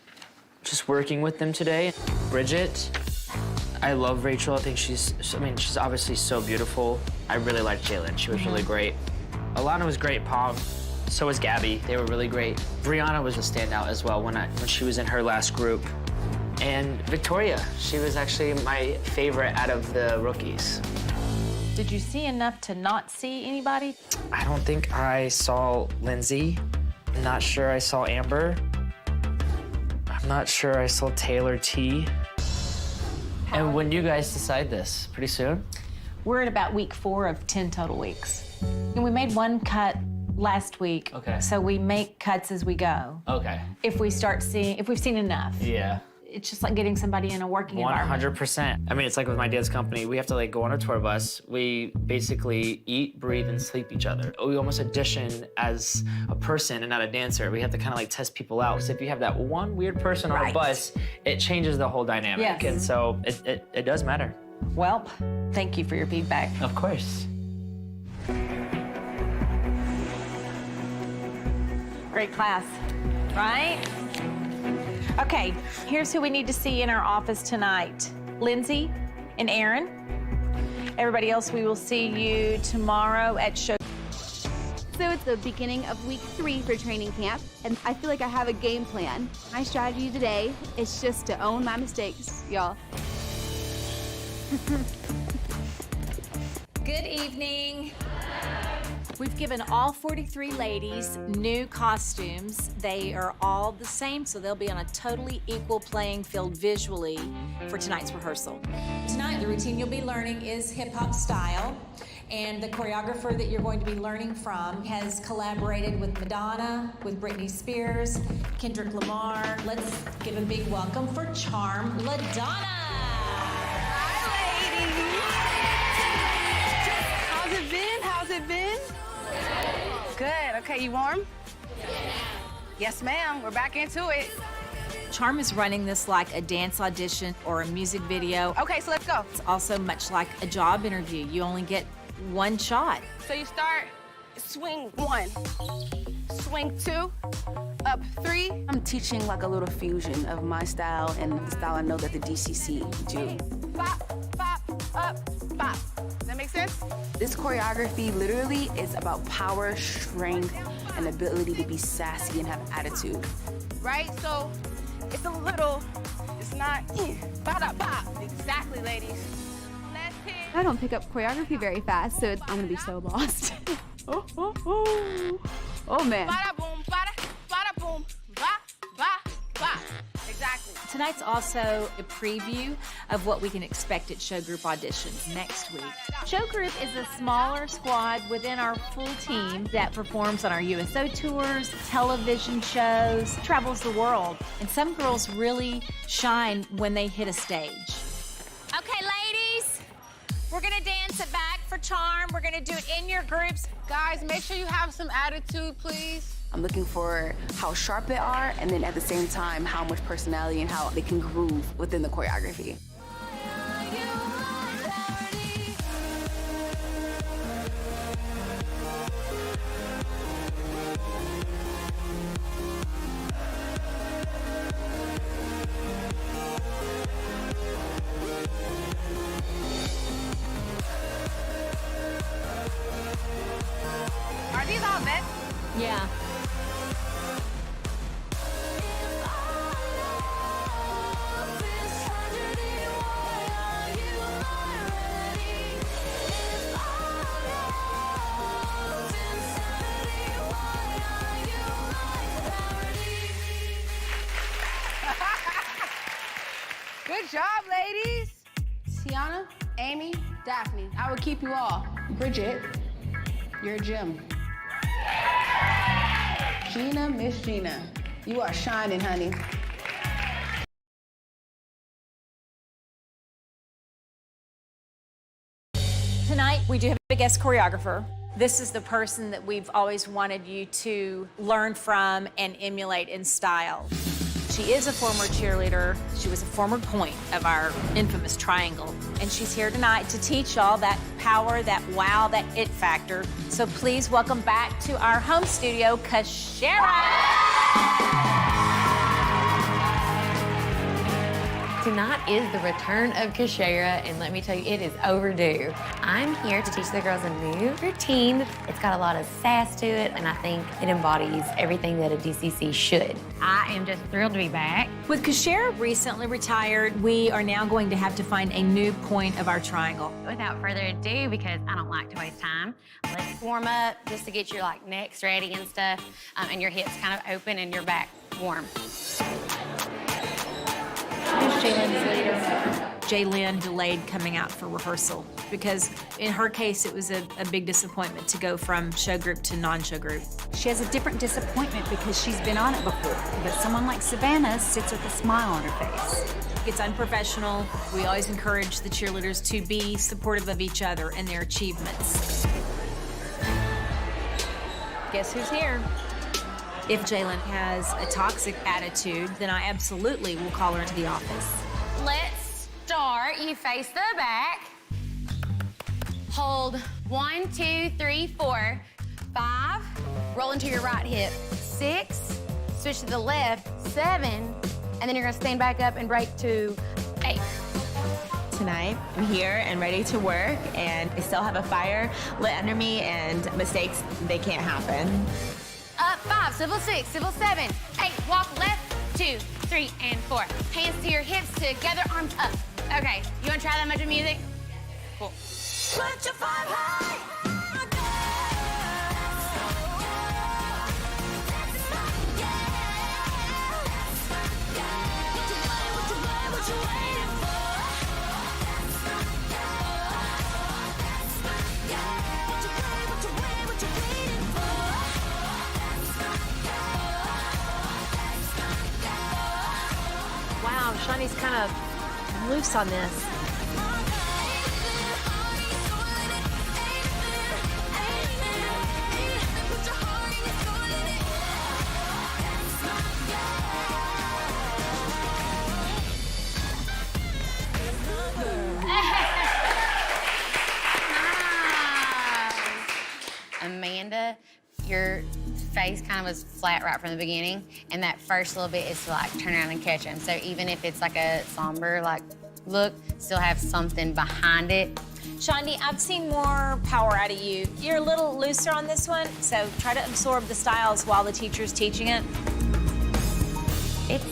Just working with them today. Bridget, I love Rachel. I think she's obviously so beautiful. I really liked Jalen. She was really great. Alana was great, Palm. So was Gabby. They were really great. Brianna was a standout as well when she was in her last group. And Victoria, she was actually my favorite out of the rookies. Did you see enough to not see anybody? I don't think I saw Lindsay. I'm not sure I saw Amber. I'm not sure I saw Taylor T. And when do you guys decide this? Pretty soon? We're at about week 4 of 10 total weeks. And we made one cut last week. Okay. So we make cuts as we go. Okay. If we've seen enough. Yeah. It's just like getting somebody in a working environment. 100%. I mean, it's like with my dance company, we have to like go on a tour bus. We basically eat, breathe, and sleep each other. We almost audition as a person and not a dancer. We have to kind of like test people out. So if you have that one weird person on a bus, it changes the whole dynamic. Yes. And so it does matter. Well, thank you for your feedback. Of course. Great class, right? Okay, here's who we need to see in our office tonight. Lindsay and Aaron. Everybody else, we will see you tomorrow at show. So it's the beginning of week 3 for training camp, and I feel like I have a game plan. My strategy today is just to own my mistakes, y'all. Good evening. We've given all 43 ladies new costumes. They are all the same, so they'll be on a totally equal playing field visually for tonight's rehearsal. Tonight, the routine you'll be learning is hip-hop style, and the choreographer that you're going to be learning from has collaborated with Madonna, with Britney Spears, Kendrick Lamar. Let's give a big welcome for Charm LaDonna. How's it been? Good. Okay, you warm? Yes, ma'am. We're back into it. Charm is running this like a dance audition or a music video. Okay, so let's go. It's also much like a job interview. You only get one shot. So you start swing 1, swing 2, up 3. I'm teaching like a little fusion of my style and the style I know that the DCC do. Bop, bop, up, bop. Does that make sense? This choreography literally is about power, strength, and ability to be sassy and have attitude. Right? So it's a little, it's not, ba-da-ba. Exactly, ladies. I don't pick up choreography very fast, so I'm gonna be so lost. Oh man. Bada boom, bada boom, ba, ba, ba. Exactly. Tonight's also a preview of what we can expect at show group auditions next week. Show group is a smaller squad within our full team that performs on our USO tours, television shows, travels the world. And some girls really shine when they hit a stage. Okay, ladies, we're gonna dance it back for charm. We're gonna do it in your groups. Guys, make sure you have some attitude, please. I'm looking for how sharp they are, and then at the same time, how much personality and how they can groove within the choreography. Are these all men? Yeah. Good job, ladies. Tiana, Amy, Daphne, I will keep you all. Bridget, you're a gem. Gina, Miss Gina, you are shining, honey. Tonight, we do have a guest choreographer. This is the person that we've always wanted you to learn from and emulate in style. She is a former cheerleader. She was a former point of our infamous triangle. And she's here tonight to teach y'all that power, that wow, that it factor. So please welcome back to our home studio, Kashera. Tonight is the return of Kashera, and let me tell you, it is overdue. I'm here to teach the girls a new routine. It's got a lot of sass to it, and I think it embodies everything that a DCC should. I am just thrilled to be back. With Kashera recently retired, we are now going to have to find a new point of our triangle. Without further ado, because I don't like to waste time, let's warm up just to get your necks ready and stuff, and your hips kind of open and your back warm. Jaylyn delayed coming out for rehearsal because in her case, it was a big disappointment to go from show group to non-show group. She has a different disappointment because she's been on it before, but someone like Savannah sits with a smile on her face. It's unprofessional. We always encourage the cheerleaders to be supportive of each other and their achievements. Guess who's here? If Jaylyn has a toxic attitude, then I absolutely will call her into the office. Let's start. You face the back. Hold 1, 2, 3, 4, 5. Roll into your right hip. 6. Switch to the left. 7. And then you're gonna stand back up and break to 8. Tonight, I'm here and ready to work, and I still have a fire lit under me, and mistakes, they can't happen. Up 5, swivel 6, swivel 7, 8, walk left, 2, 3, and 4. Hands to your hips, together, arms up. Okay, you wanna try that much of music? Cool. Put your 5 high. Wow, Shawnee's kind of loose on this. Amanda, your face kind of was flat right from the beginning, and that first little bit is to turn around and catch him. So even if it's a somber look, still have something behind it. Shawnee, I've seen more power out of you. You're a little looser on this one, so try to absorb the styles while the teacher's teaching it. It's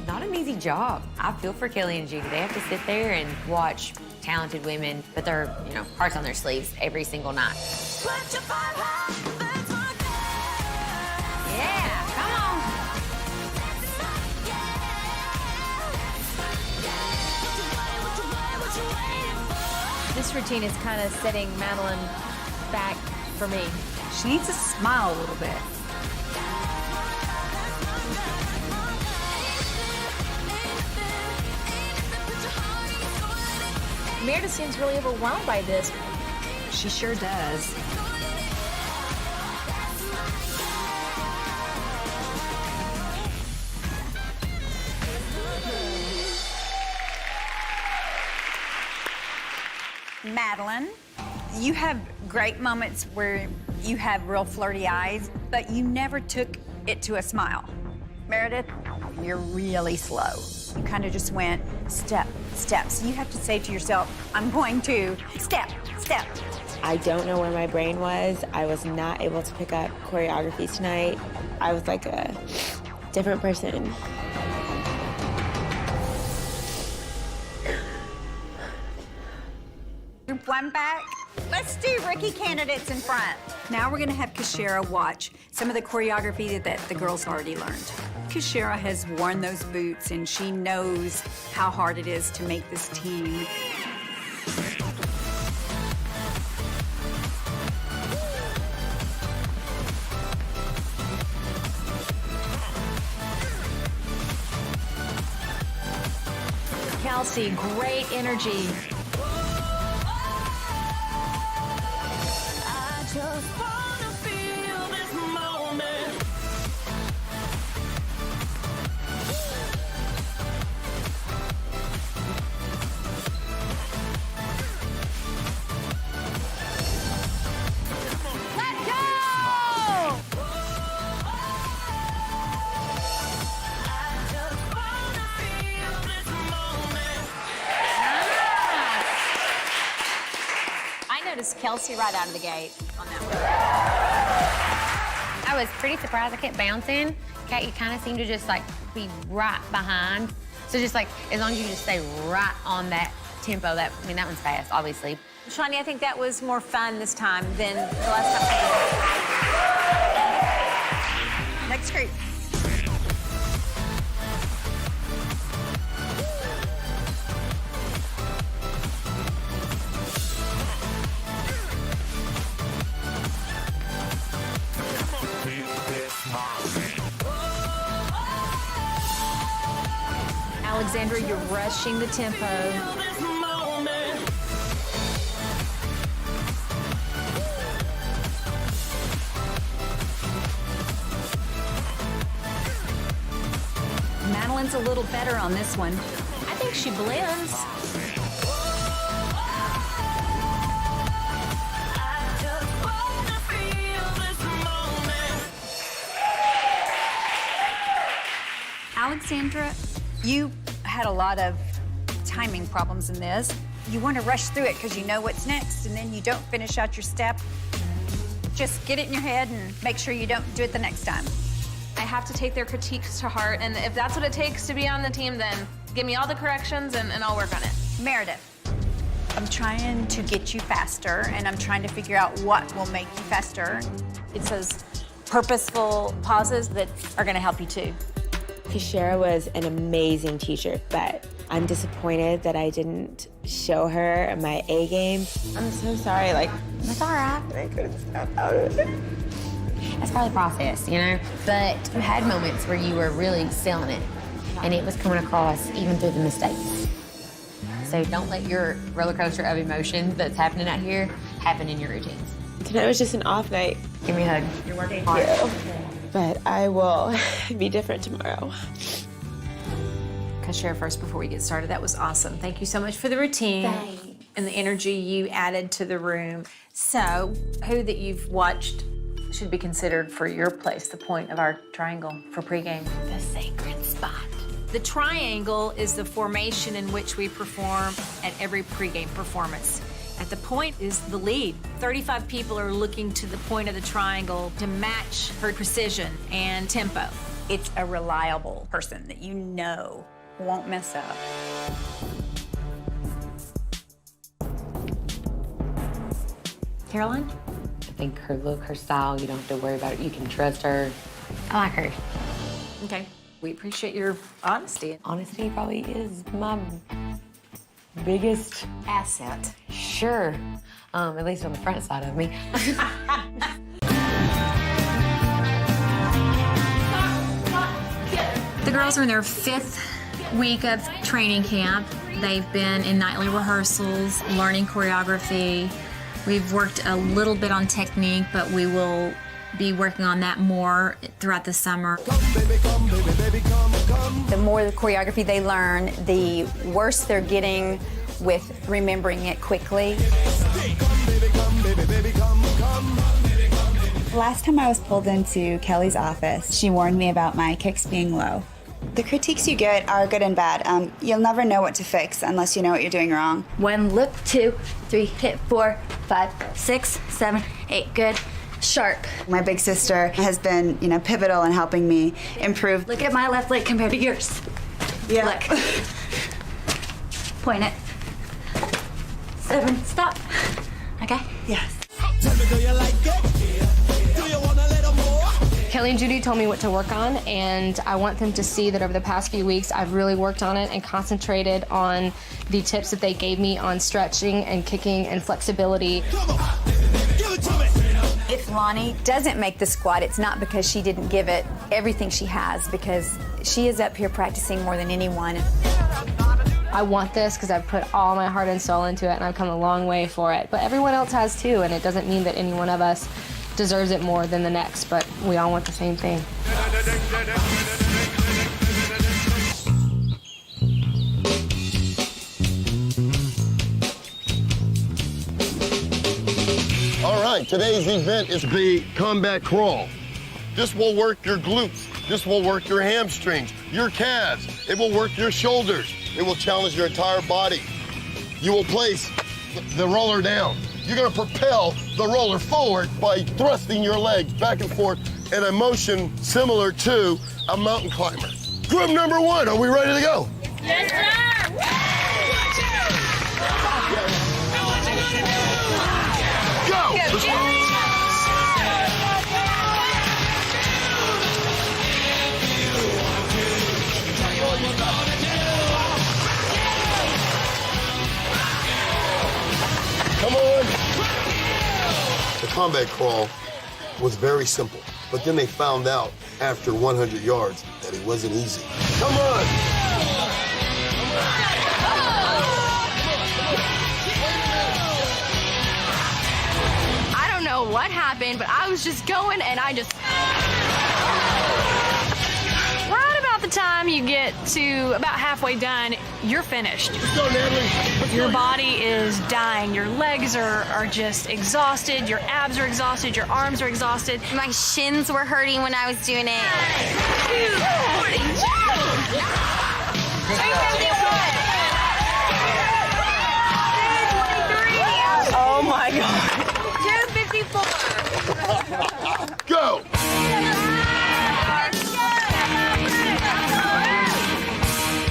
not an easy job. I feel for Kelli and Judy. They have to sit there and watch talented women put their, hearts on their sleeves every single night. Yeah, come on. This routine is kind of setting Madeline back for me. She needs to smile a little bit. Meredith seems really overwhelmed by this. She sure does. Madeline, you have great moments where you have real flirty eyes, but you never took it to a smile. Meredith, you're really slow. You kind of just went step, step. So you have to say to yourself, I'm going to step, step. I don't know where my brain was. I was not able to pick up choreography tonight. I was like a different person. Group one back. Let's do rookie candidates in front. Now we're gonna have Kashera watch some of the choreography that the girls already learned. Kashera has worn those boots and she knows how hard it is to make this team. Kelsey, great energy. Kelsey right out of the gate on that one. I was pretty surprised I kept bouncing. Kat, you kind of seem to just like be right behind. So just like, as long as you just stay right on that tempo, that one's fast, obviously. Shani, I think that was more fun this time than the last time. Next group. Alexandra, you're rushing the tempo. Madeline's a little better on this one. I think she blends. Alexandra, you had a lot of timing problems in this. You want to rush through it because you know what's next, and then you don't finish out your step. Just get it in your head and make sure you don't do it the next time. I have to take their critiques to heart, and if that's what it takes to be on the team, then give me all the corrections and I'll work on it. Meredith, I'm trying to get you faster, and I'm trying to figure out what will make you faster. It's those purposeful pauses that are going to help you too. Kashera was an amazing teacher, but I'm disappointed that I didn't show her my A game. I'm so sorry, like, That's all right. I couldn't snap out of it. That's part of the process, you know? But you had moments where you were really selling it, and it was coming across even through the mistakes. So don't let your roller coaster of emotions that's happening out here happen in your routines. Tonight was just an off night. Give me a hug. You're working hard. But I will be different tomorrow. Can I share first before we get started? That was awesome. Thank you so much for the routine and the energy you added to the room. So, who that you've watched should be considered for your place, the point of our triangle for pregame? The sacred spot. The triangle is the formation in which we perform at every pregame performance. At the point is the lead. 35 people are looking to the point of the triangle to match her precision and tempo. It's a reliable person that you know won't mess up. Caroline? I think her look, her style, you don't have to worry about it. You can trust her. I like her. Okay. We appreciate your honesty. Honesty probably is my biggest asset. Sure. At least on the front side of me. The girls are in their 5th week of training camp. They've been in nightly rehearsals, learning choreography. We've worked a little bit on technique, but we will be working on that more throughout the summer. The more the choreography they learn, the worse they're getting with remembering it quickly. Last time I was pulled into Kelli's office, she warned me about my kicks being low. The critiques you get are good and bad. You'll never know what to fix unless you know what you're doing wrong. 1, look, 2, 3, hit 4, 5, 6, 7, 8, good. Sharp. My big sister has been, pivotal in helping me improve. Look at my left leg compared to yours. Yeah. Look. Point it. 7, stop. Okay? Yes. Kelli and Judy told me what to work on, and I want them to see that over the past few weeks I've really worked on it and concentrated on the tips that they gave me on stretching and kicking and flexibility. If Lonnie doesn't make the squat, it's not because she didn't give it everything she has, because she is up here practicing more than anyone. I want this because I've put all my heart and soul into it, and I've come a long way for it. But everyone else has too, and it doesn't mean that any one of us deserves it more than the next, but we all want the same thing. All right, today's event is the combat crawl. This will work your glutes. This will work your hamstrings, your calves. It will work your shoulders. It will challenge your entire body. You will place the roller down. You're gonna propel the roller forward by thrusting your legs back and forth in a motion similar to a mountain climber. Group number 1, are we ready to go? Yes, sir! Go! Come on! The combat crawl was very simple, but then they found out after 100 yards that it wasn't easy. Come on! I don't know what happened, but I was just going and I just... Right about the time you get to about halfway done, you're finished. Let's go, Natalie. Your body is dying. Your legs are just exhausted. Your abs are exhausted. Your arms are exhausted. My shins were hurting when I was doing it. 2:53. Oh my God. 2:54. Go!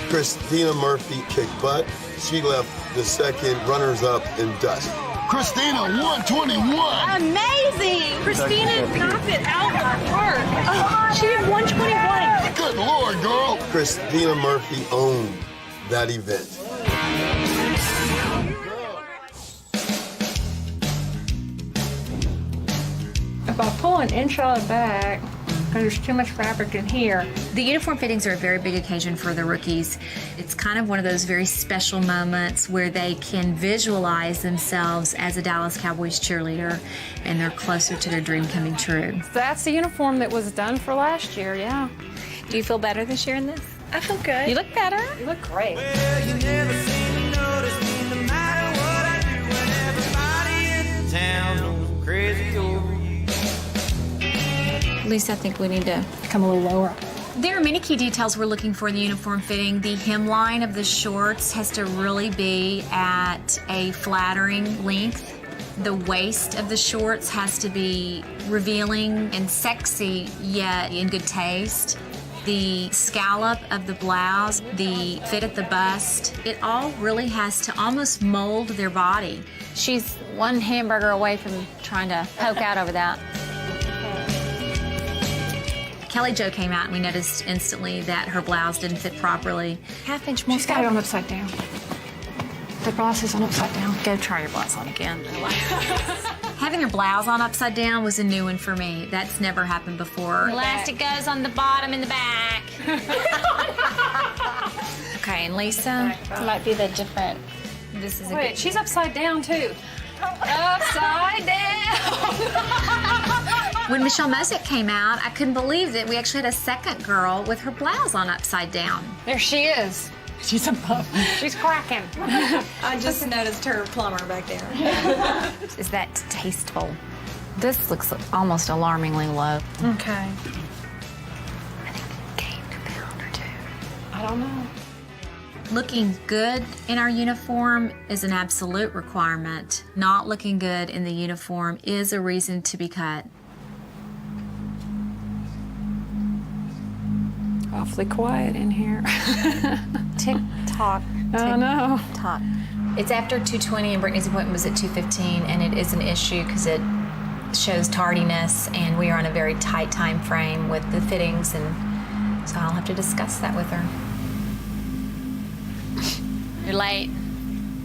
Christina Murphy kicked butt. She left the second runners-up in dust. Christina, 121. Amazing! Christina knocked it out of the park. She did 121. Good Lord, girl. Christina Murphy owned that event. If I pull an inch out of the back, because there's too much fabric in here. The uniform fittings are a very big occasion for the rookies. It's kind of one of those very special moments where they can visualize themselves as a Dallas Cowboys cheerleader, and they're closer to their dream coming true. That's the uniform that was done for last year, yeah. Do you feel better this year in this? I feel good. You look better. You look great. Well, you never seem to notice me no matter what I do, and everybody in town knows I'm crazy over you. Lisa, I think we need to come a little lower. There are many key details we're looking for in the uniform fitting. The hemline of the shorts has to really be at a flattering length. The waist of the shorts has to be revealing and sexy, yet in good taste. The scallop of the blouse, the fit at the bust, it all really has to almost mold their body. She's one hamburger away from trying to poke out over that. Kelli Jo came out and we noticed instantly that her blouse didn't fit properly. Half inch more. She's got it on upside down. The blouse is on upside down. Go try your blouse on again. Having your blouse on upside down was a new one for me. That's never happened before. Elastic goes on the bottom and the back. Okay, and Lisa, might be the different. This is a Wait, good. she's upside down too. Upside When Michelle Mosick came out, I couldn't believe that we actually had a second girl with her blouse on upside down. There she is. She's a pup. She's cracking. I just noticed her plumber back there. Is that tasteful? This looks almost alarmingly low. Okay. I think it gained a pound or two. I don't know. Looking good in our uniform is an absolute requirement. Not looking good in the uniform is a reason to be cut. Awfully quiet in here. Tick tock. Oh no. Tock. It's after 2:20 and Brittany's appointment was at 2:15, and it is an issue because it shows tardiness, and we are on a very tight time frame with the fittings, and so I'll have to discuss that with her. You're late.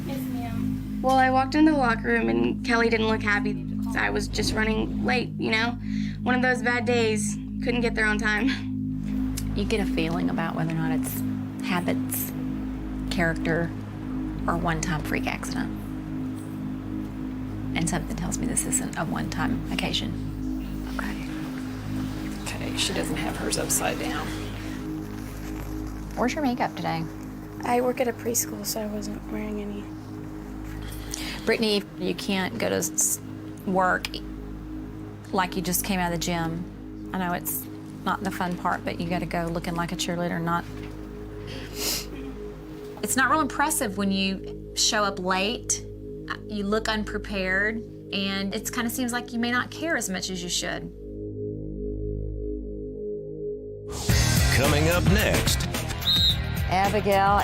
Yes, ma'am. Well, I walked into the locker room and Kelli didn't look happy. I was just running late, you know? One of those bad days. Couldn't get there on time. You get a feeling about whether or not it's habits, character, or one-time freak accident. And something tells me this isn't a one-time occasion. Okay, she doesn't have hers upside down. Where's your makeup today? I work at a preschool, so I wasn't wearing any. Brittany, you can't go to work like you just came out of the gym. I know it's not the fun part, but you got to go looking like a cheerleader, not... It's not real impressive when you show up late, you look unprepared, and it kind of seems like you may not care as much as you should. Coming up next. Abigail.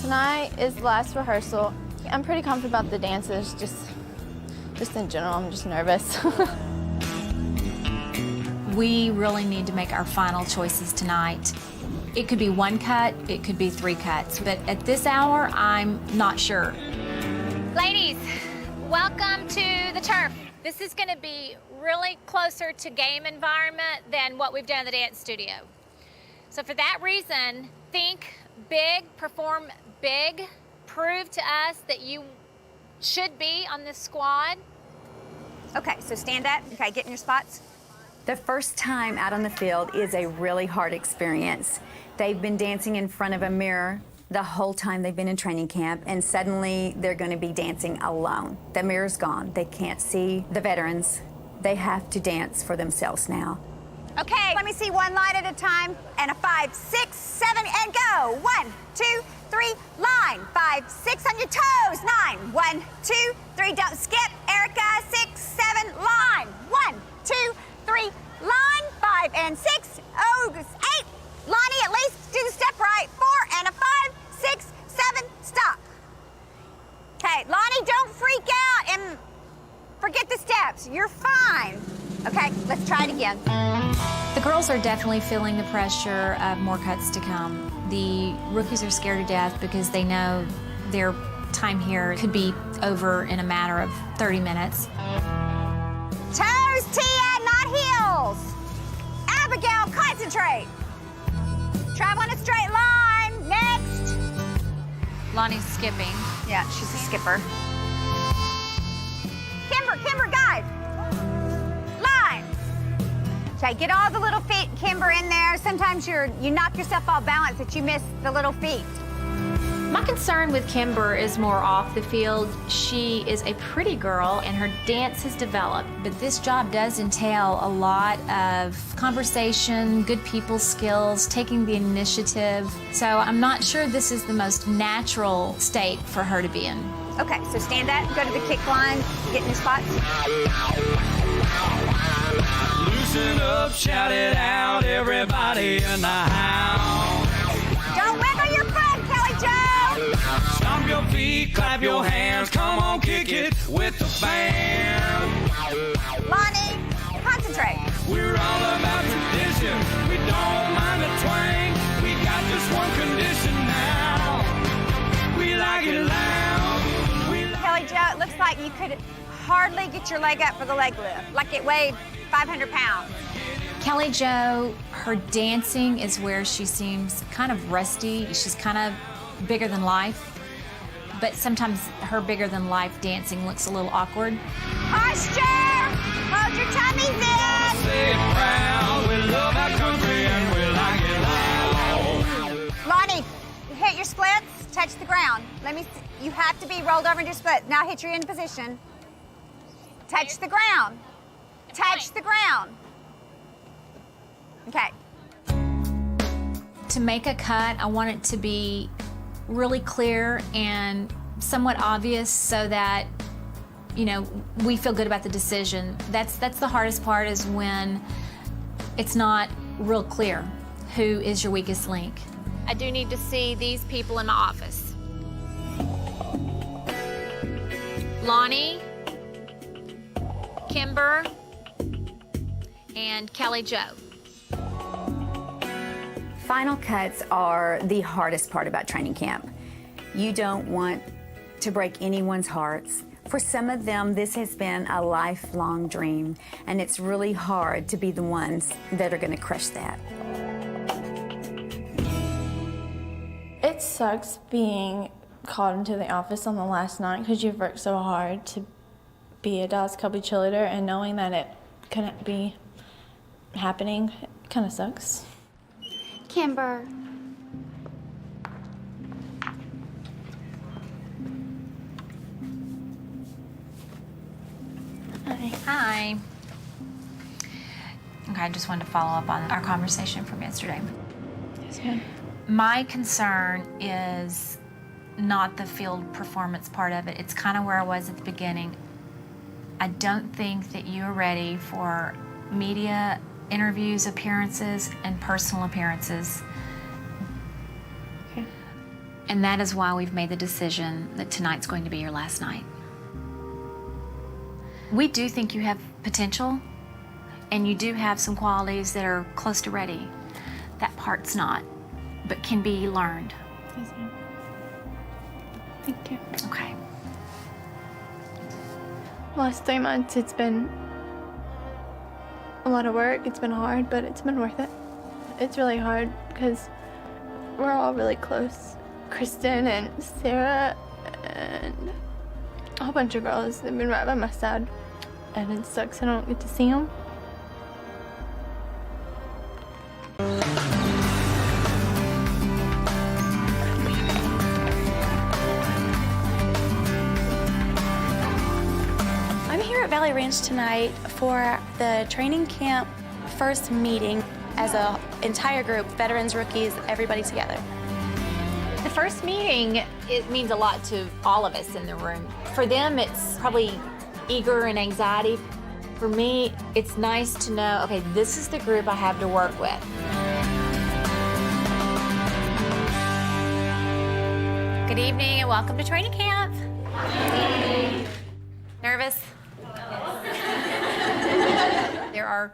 Tonight is the last rehearsal. I'm pretty confident about the dances, just in general, I'm just nervous. We really need to make our final choices tonight. It could be one cut, it could be 3 cuts, but at this hour, I'm not sure. Ladies, welcome to the turf. This is going to be really closer to game environment than what we've done in the dance studio. So for that reason, think big, perform big, prove to us that you should be on this squad. Okay, so stand up. Okay, get in your spots. The first time out on the field is a really hard experience. They've been dancing in front of a mirror the whole time they've been in training camp, and suddenly they're going to be dancing alone. The mirror's gone. They can't see the veterans. They have to dance for themselves now. Okay, let me see one line at a time. And a 5, 6, 7, and go. 1, 2, 3, line. 5, 6 on your toes. 9. 1, 2, 3, don't skip. Erica, 6, 7, line. 1, 2, 3, line. 5 and 6. Oh, 8. Lonnie, at least do the step right. 4 and a 5, 6, 7, stop. Okay, Lonnie, don't freak out and forget the steps. You're fine. Okay, let's try it again. The girls are definitely feeling the pressure of more cuts to come. The rookies are scared to death because they know their time here could be over in a matter of 30 minutes. Toes, Tia, not heels. Abigail, concentrate. Travel in a straight line. Next. Lonnie's skipping. Yeah, she's a skipper. Kimber, guide. Line. Okay, get all the little feet, Kimber, in there. Sometimes you knock yourself off balance that you miss the little feet. My concern with Kimber is more off the field. She is a pretty girl and her dance has developed, but this job does entail a lot of conversation, good people skills, taking the initiative. So I'm not sure this is the most natural state for her to be in. Okay, so stand up, go to the kick line, get in your spots. Loosen up, shout it out, everybody in the house. Don't wiggle your foot, Kelli Jo. Stomp your feet, clap your hands, come on, kick it with the band. Lonnie, concentrate. We're all about tradition, we don't mind the twang. We got just one condition now, we like it loud. Kelli Jo, it looks like you could hardly get your leg up for the leg lift, like it weighed 500 pounds. Kelli Jo, her dancing is where she seems kind of rusty. She's kind of bigger than life. but sometimes her bigger-than-life dancing looks a little awkward. Posture! Hold your tummies in! Say it proud, we love our country and we like it loud. Lonnie, hit your splits, touch the ground. Let me see. You have to be rolled over into your split. Now hit your end position. Touch the ground. Touch the ground. Okay. To make a cut, I want it to be really clear and somewhat obvious so that, you know, we feel good about the decision. That's the hardest part, is when it's not real clear who is your weakest link. I do need to see these people in my office. Lonnie, Kimber, and Kelly Jo. Final cuts are the hardest part about training camp. You don't want to break anyone's hearts. For some of them, this has been a lifelong dream, and it's really hard to be the ones that are going to crush that. It sucks being called into the office on the last night because you've worked so hard to be a Dallas Cowboys cheerleader, and knowing that it couldn't be happening, it kind of sucks. Kimber. Hi. Okay, I just wanted to follow up on our conversation from yesterday. Yes, ma'am. My concern is not the field performance part of it. It's kind of where I was at the beginning. I don't think that you're ready for media interviews, appearances, and personal appearances. Okay. And that is why we've made the decision that tonight's going to be your last night. We do think you have potential, and you do have some qualities that are close to ready. That part's not, but can be learned. Yes, ma'am. Thank you. Okay. The last 3 months, it's been a lot of work. It's been hard, but it's been worth it. It's really hard because we're all really close. Kristen and Sarah and a whole bunch of girls have been right by my side, and it sucks I don't get to see them. I'm here at Valley Ranch tonight for the training camp first meeting as an entire group, veterans, rookies, everybody together. The first meeting, it means a lot to all of us in the room. For them, it's probably eager and anxiety. For me, it's nice to know, okay, this is the group I have to work with. Good evening and welcome to training camp. Nervous? There are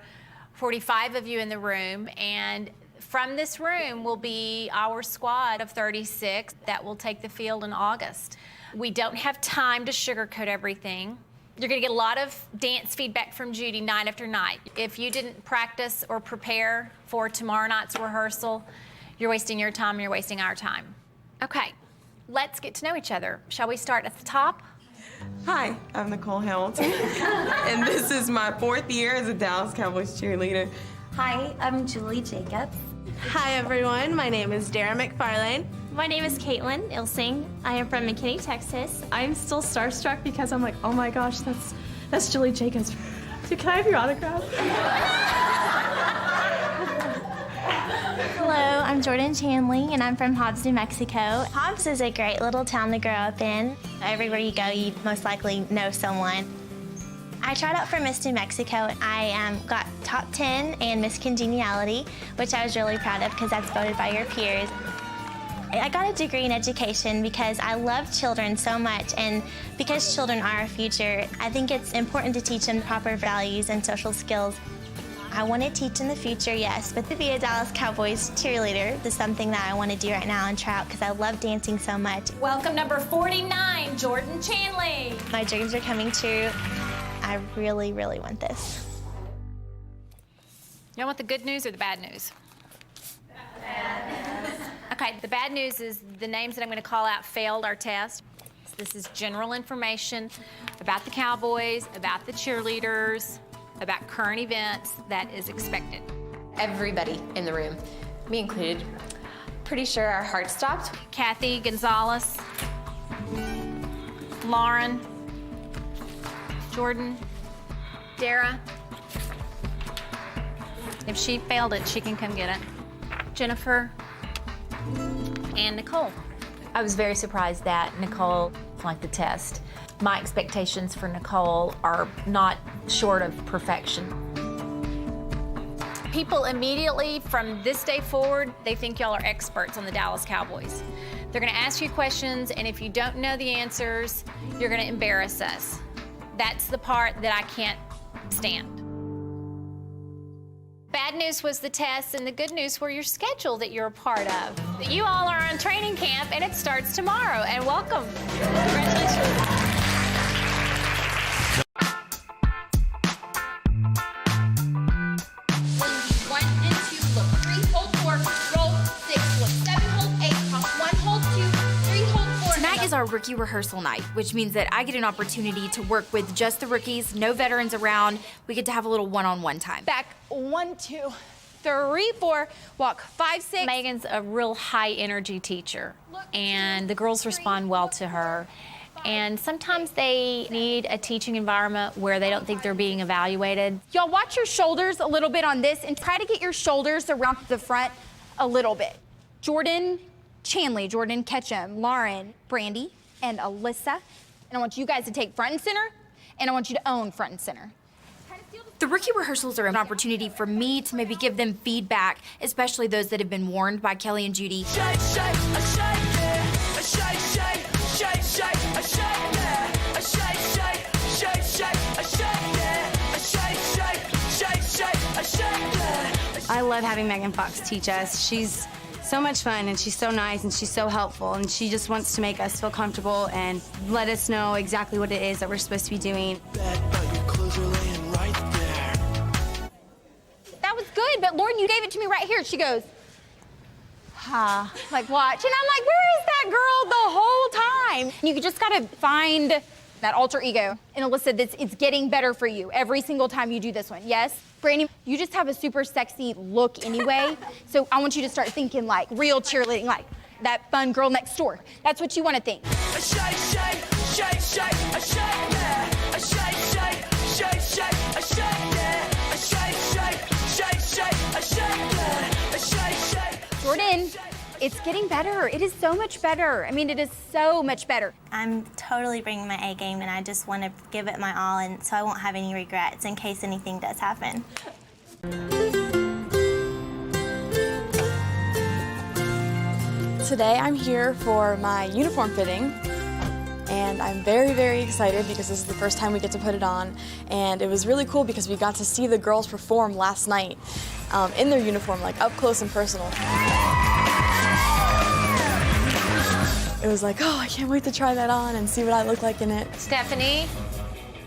45 of you in the room, and from this room will be our squad of 36 that will take the field in August. We don't have time to sugarcoat everything. You're gonna get a lot of dance feedback from Judy night after night. If you didn't practice or prepare for tomorrow night's rehearsal, you're wasting your time, you're wasting our time. Okay, let's get to know each other. Shall we start at the top? Hi, I'm Nicole Hamilton, and this is my 4th year as a Dallas Cowboys cheerleader. Hi, I'm Julie Jacobs. Hi everyone, my name is Dara McFarlane. My name is Caitlin Ilsing. I am from McKinney, Texas. I'm still starstruck because I'm like, oh my gosh, that's Julie Jacobs. So can I have your autograph? Hello, I'm Jordan Chanley, and I'm from Hobbs, New Mexico. Hobbs is a great little town to grow up in. Everywhere you go, you most likely know someone. I tried out for Miss New Mexico. I got top 10 and Miss Congeniality, which I was really proud of because that's voted by your peers. I got a degree in education because I love children so much, and because children are our future, I think it's important to teach them proper values and social skills. I want to teach in the future, yes, but to be a Dallas Cowboys cheerleader is something that I want to do right now and try out because I love dancing so much. Welcome number 49, Jordan Chanley. My dreams are coming true. I really, really want this. You want the good news or the bad news? Bad. Okay, the bad news is the names that I'm going to call out failed our test. This is general information about the Cowboys, about the cheerleaders, about current events that is expected. Everybody in the room, me included, pretty sure our hearts stopped. Kathy Gonzalez, Lauren, Jordan, Dara. If she failed it, she can come get it. Jennifer and Nicole. I was very surprised that Nicole flunked the test. My expectations for Nicole are not short of perfection. People immediately from this day forward, they think y'all are experts on the Dallas Cowboys. They're gonna ask you questions, and if you don't know the answers, you're gonna embarrass us. That's the part that I can't stand. Bad news was the tests, and the good news were your schedule that you're a part of. You all are on training camp, and it starts tomorrow, and welcome. Congratulations. Our rookie rehearsal night, which means that I get an opportunity to work with just the rookies, no veterans around. We get to have a little one-on-one time. Back 1, 2, 3, 4, walk 5, 6. Megan's a real high energy teacher, and the girls respond well to her. And sometimes they need a teaching environment where they don't think they're being evaluated. Y'all watch your shoulders a little bit on this and try to get your shoulders around the front a little bit. Jordan Chanley, Jordan Ketchum, Lauren, Brandy, and Alyssa. And I want you guys to take front and center, and I want you to own front and center. The rookie rehearsals are an opportunity for me to maybe give them feedback, especially those that have been warned by Kelli and Judy. I love having Megan Fox teach us. She's so much fun, and she's so nice, and she's so helpful, and she just wants to make us feel comfortable and let us know exactly what it is that we're supposed to be doing. That was good, but Lauren, you gave it to me right here. She goes, like, watch. And I'm like, where is that girl the whole time? You just gotta find that alter ego. And Alyssa, it's getting better for you every single time you do this one, yes? Brandy, you just have a super sexy look anyway, so I want you to start thinking like real cheerleading, like that fun girl next door. That's what you want to think. Jordan, it's getting better. It is so much better. I mean, it is so much better. I'm totally bringing my A game, and I just want to give it my all, and so I won't have any regrets in case anything does happen. Today I'm here for my uniform fitting, and I'm very, very excited because this is the first time we get to put it on, and it was really cool because we got to see the girls perform last night in their uniform, like up close and personal. It was like, oh, I can't wait to try that on and see what I look like in it. Stephanie?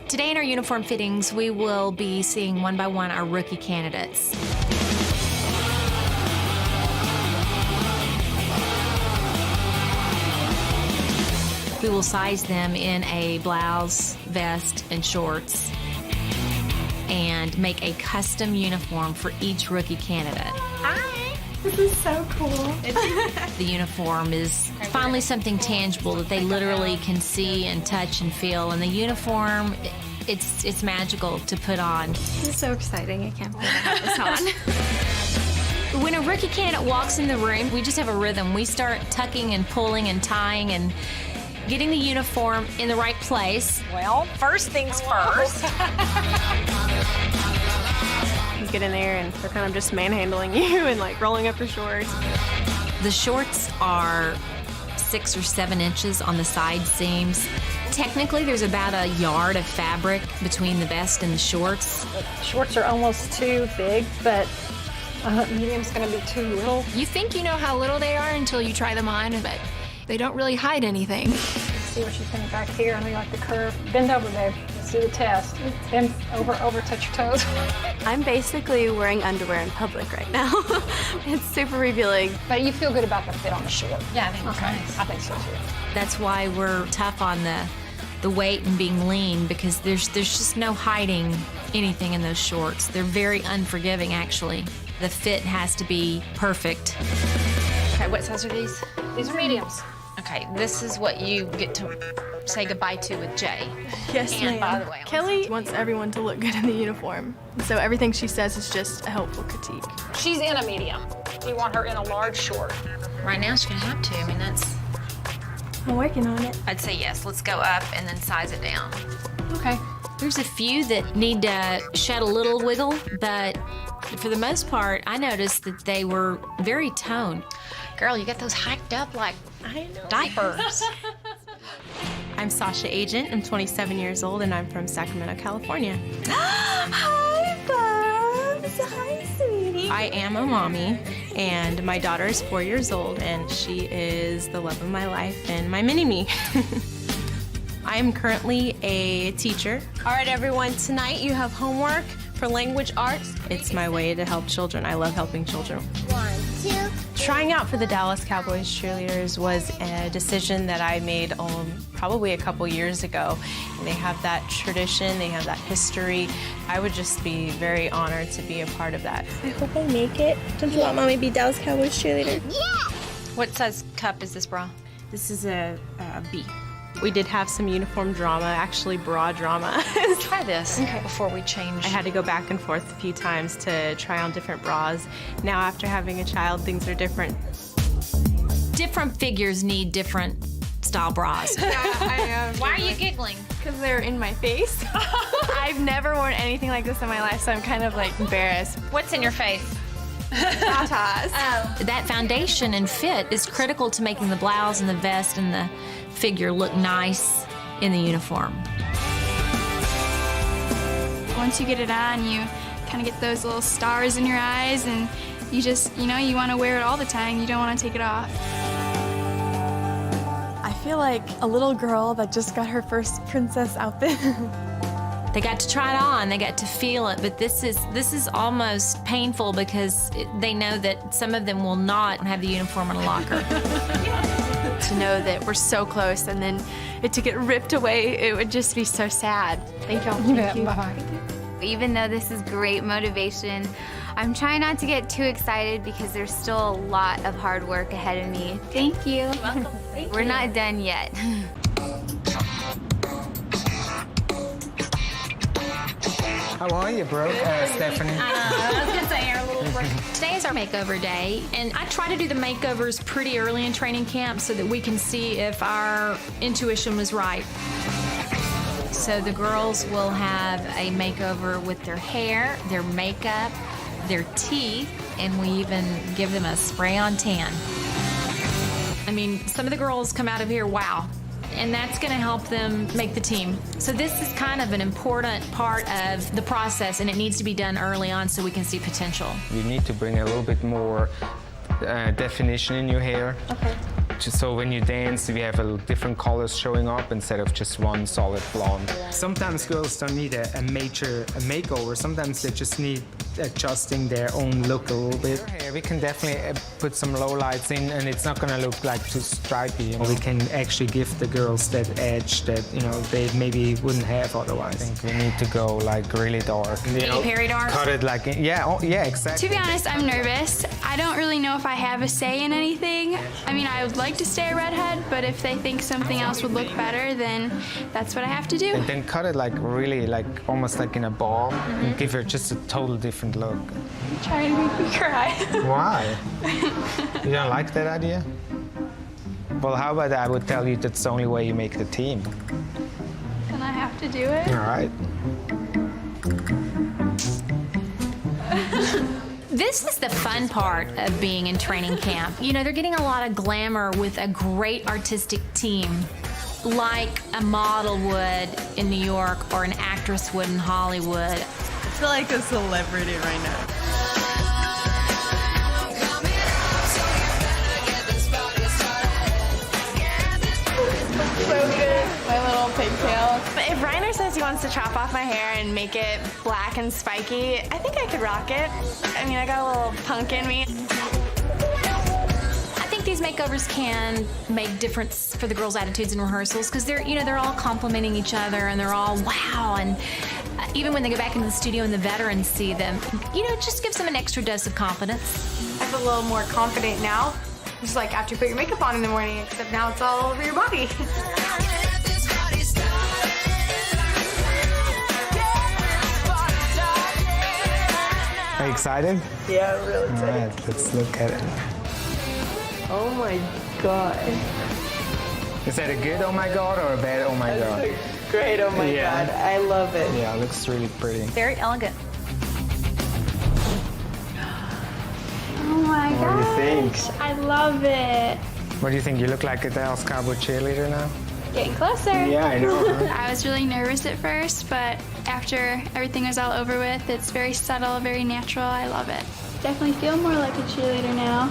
Today in our uniform fittings, we will be seeing one by one our rookie candidates. We will size them in a blouse, vest, and shorts, and make a custom uniform for each rookie candidate. Hi! This is so cool. The uniform is finally something tangible that they literally can see and touch and feel, and the uniform, it's magical to put on. This is so exciting. I can't believe I have this on. When a rookie candidate walks in the room, we just have a rhythm. We start tucking and pulling and tying and getting the uniform in the right place. Well, first things first. You get in there and they're kind of just manhandling you and like rolling up your shorts. The shorts are 6 or 7 inches on the side seams. Technically, there's about a yard of fabric between the vest and the shorts. Shorts are almost too big, but medium's gonna be too little. You think you know how little they are until you try them on, but they don't really hide anything. See what you think back here. I know you like the curve. Bend over, babe. Let's do the test. And over touch your toes. I'm basically wearing underwear in public right now. It's super revealing. But you feel good about the fit on the short? Yeah, I think it's nice. I think so too. That's why we're tough on the weight and being lean, because there's just no hiding anything in those shorts. They're very unforgiving, actually. The fit has to be perfect. Okay, what size are these? These are mediums. Okay, this is what you get to say goodbye to with Jay. Yes, and ma'am. by the way, Kelli wants everyone to look good in the uniform. So everything she says is just a helpful critique. She's in a medium. You want her in a large short. Right now she's gonna have to. I mean, that's... I'm working on it. I'd say yes, let's go up and then size it down. Okay. There's a few that need to shed a little wiggle, but for the most part, I noticed that they were very toned. Girl, you got those hiked up like diapers. I'm Sasha Agent. I'm 27 years old, and I'm from Sacramento, California. Hi, Bubs. Hi, sweetie. I am a mommy, and my daughter is 4 years old, and she is the love of my life and my mini-me. I am currently a teacher. All right, everyone, tonight you have homework for language arts. It's my way to help children. I love helping children. 1, 2. Trying out for the Dallas Cowboys Cheerleaders was a decision that I made probably a couple years ago. They have that tradition, they have that history. I would just be very honored to be a part of that. I hope I make it. Don't you want mommy to be Dallas Cowboys cheerleader? Yeah! What size cup is this bra? This is a B. We did have some uniform drama, actually bra drama. Try this before we change. I had to go back and forth a few times to try on different bras. Now after having a child, things are different. Different figures need different style bras. Yeah, I am. Why are you giggling? Because they're in my face. I've never worn anything like this in my life, so I'm kind of like embarrassed. What's in your face? Tatas. That foundation and fit is critical to making the blouse and the vest and the figure look nice in the uniform. Once you get it on, you kind of get those little stars in your eyes, and you just, you want to wear it all the time. You don't want to take it off. I feel like a little girl that just got her first princess outfit. They got to try it on, they got to feel it, but this is almost painful because they know that some of them will not have the uniform in a locker. To know that we're so close and then it to get ripped away, it would just be so sad. Thank y'all. Thank you. Bye-bye. Even though this is great motivation, I'm trying not to get too excited because there's still a lot of hard work ahead of me. Thank you. You're welcome. We're not done yet. How are you, bro? Stephanie. I was gonna say, a little break. Today is our makeover day, and I try to do the makeovers pretty early in training camp so that we can see if our intuition was right. So the girls will have a makeover with their hair, their makeup, their teeth, and we even give them a spray-on tan. I mean, some of the girls come out of here, wow. And that's going to help them make the team. So this is kind of an important part of the process, and it needs to be done early on so we can see potential. You need to bring a little bit more definition in your hair. Okay. Just so when you dance, we have different colors showing up instead of just one solid blonde. Sometimes girls don't need a major makeover. Sometimes they just need adjusting their own look a little bit. We can definitely put some low lights in, and it's not gonna look like too stripy. We can actually give the girls that edge that they maybe wouldn't have otherwise. I think we need to go like really dark. Perry dark? Cut it like yeah, exactly. To be honest, I'm nervous. I don't really know if I have a say in anything. I mean, I would like to stay a redhead, but if they think something else would look better, then that's what I have to do. And then cut it like really, like almost like in a ball, and give her just a total different look. You're trying to make me cry. Why? You don't like that idea? Well, how about I would tell you that's the only way you make the team. And I have to do it? All right. This is the fun part of being in training camp. They're getting a lot of glamour with a great artistic team, like a model would in New York or an actress would in Hollywood. I feel like a celebrity right now. So good. My little pigtail. But if Reiner says he wants to chop off my hair and make it black and spiky, I think I could rock it. I mean, I got a little punk in me. I think these makeovers can make difference for the girls' attitudes in rehearsals because they're all complimenting each other and they're all wow, and even when they go back into the studio and the veterans see them, it just gives them an extra dose of confidence. I feel a little more confident now. Just like after you put your makeup on in the morning, except now it's all over your body. Are you excited? Yeah, I'm really excited. All right, let's look at it. Oh my God. Is that a good oh my God or a bad oh my God? That's a great oh my God. I love it. Yeah, it looks really pretty. Very elegant. Oh my What do you gosh, think? I love it. What do you think? You look like a Dallas Cowboys cheerleader now? Getting closer. Yeah, I know. I was really nervous at first, but after everything was all over with, it's very subtle, very natural. I love it. Definitely feel more like a cheerleader now.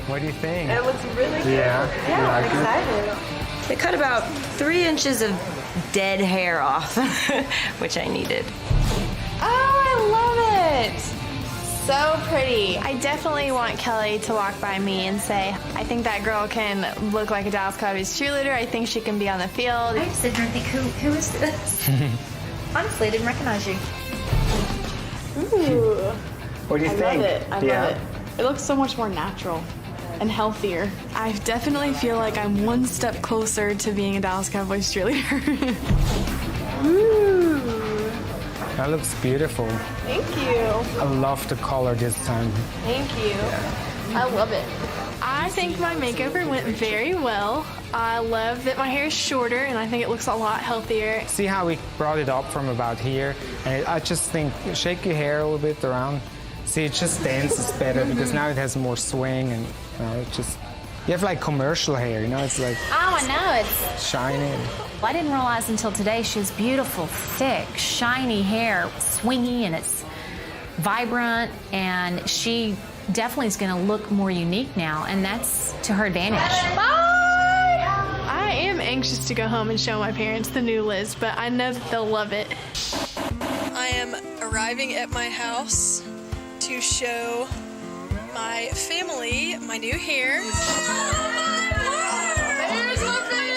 What do you think? It looks really good. Yeah, Yeah, you like I'm it? excited. They cut about 3 inches of dead hair off, which I needed. Oh, I love it. So pretty. I definitely want Kelli to walk by me and say, I think that girl can look like a Dallas Cowboys cheerleader. I think she can be on the field. I just sit there and think, who is this? Honestly, I didn't recognize you. Ooh. What do you I think? love it. I love it. It looks so much more natural and healthier. I definitely feel like I'm one step closer to being a Dallas Cowboys cheerleader. Ooh. That looks beautiful. Thank you. I love the color this time. Thank you. I love it. I think my makeover went very well. I love that my hair is shorter and I think it looks a lot healthier. See how we brought it up from about here? And I just think, shake your hair a little bit around. See, it just dances better because now it has more swing and it just, you have like commercial hair, it's like Oh, I know. It's. shiny. I didn't realize until today she has beautiful, thick, shiny hair, swingy, and it's vibrant, and she definitely is going to look more unique now, and that's to her advantage. I am anxious to go home and show my parents the new Liz, but I know that they'll love it. I am arriving at my house to show my family my new hair. There's my family!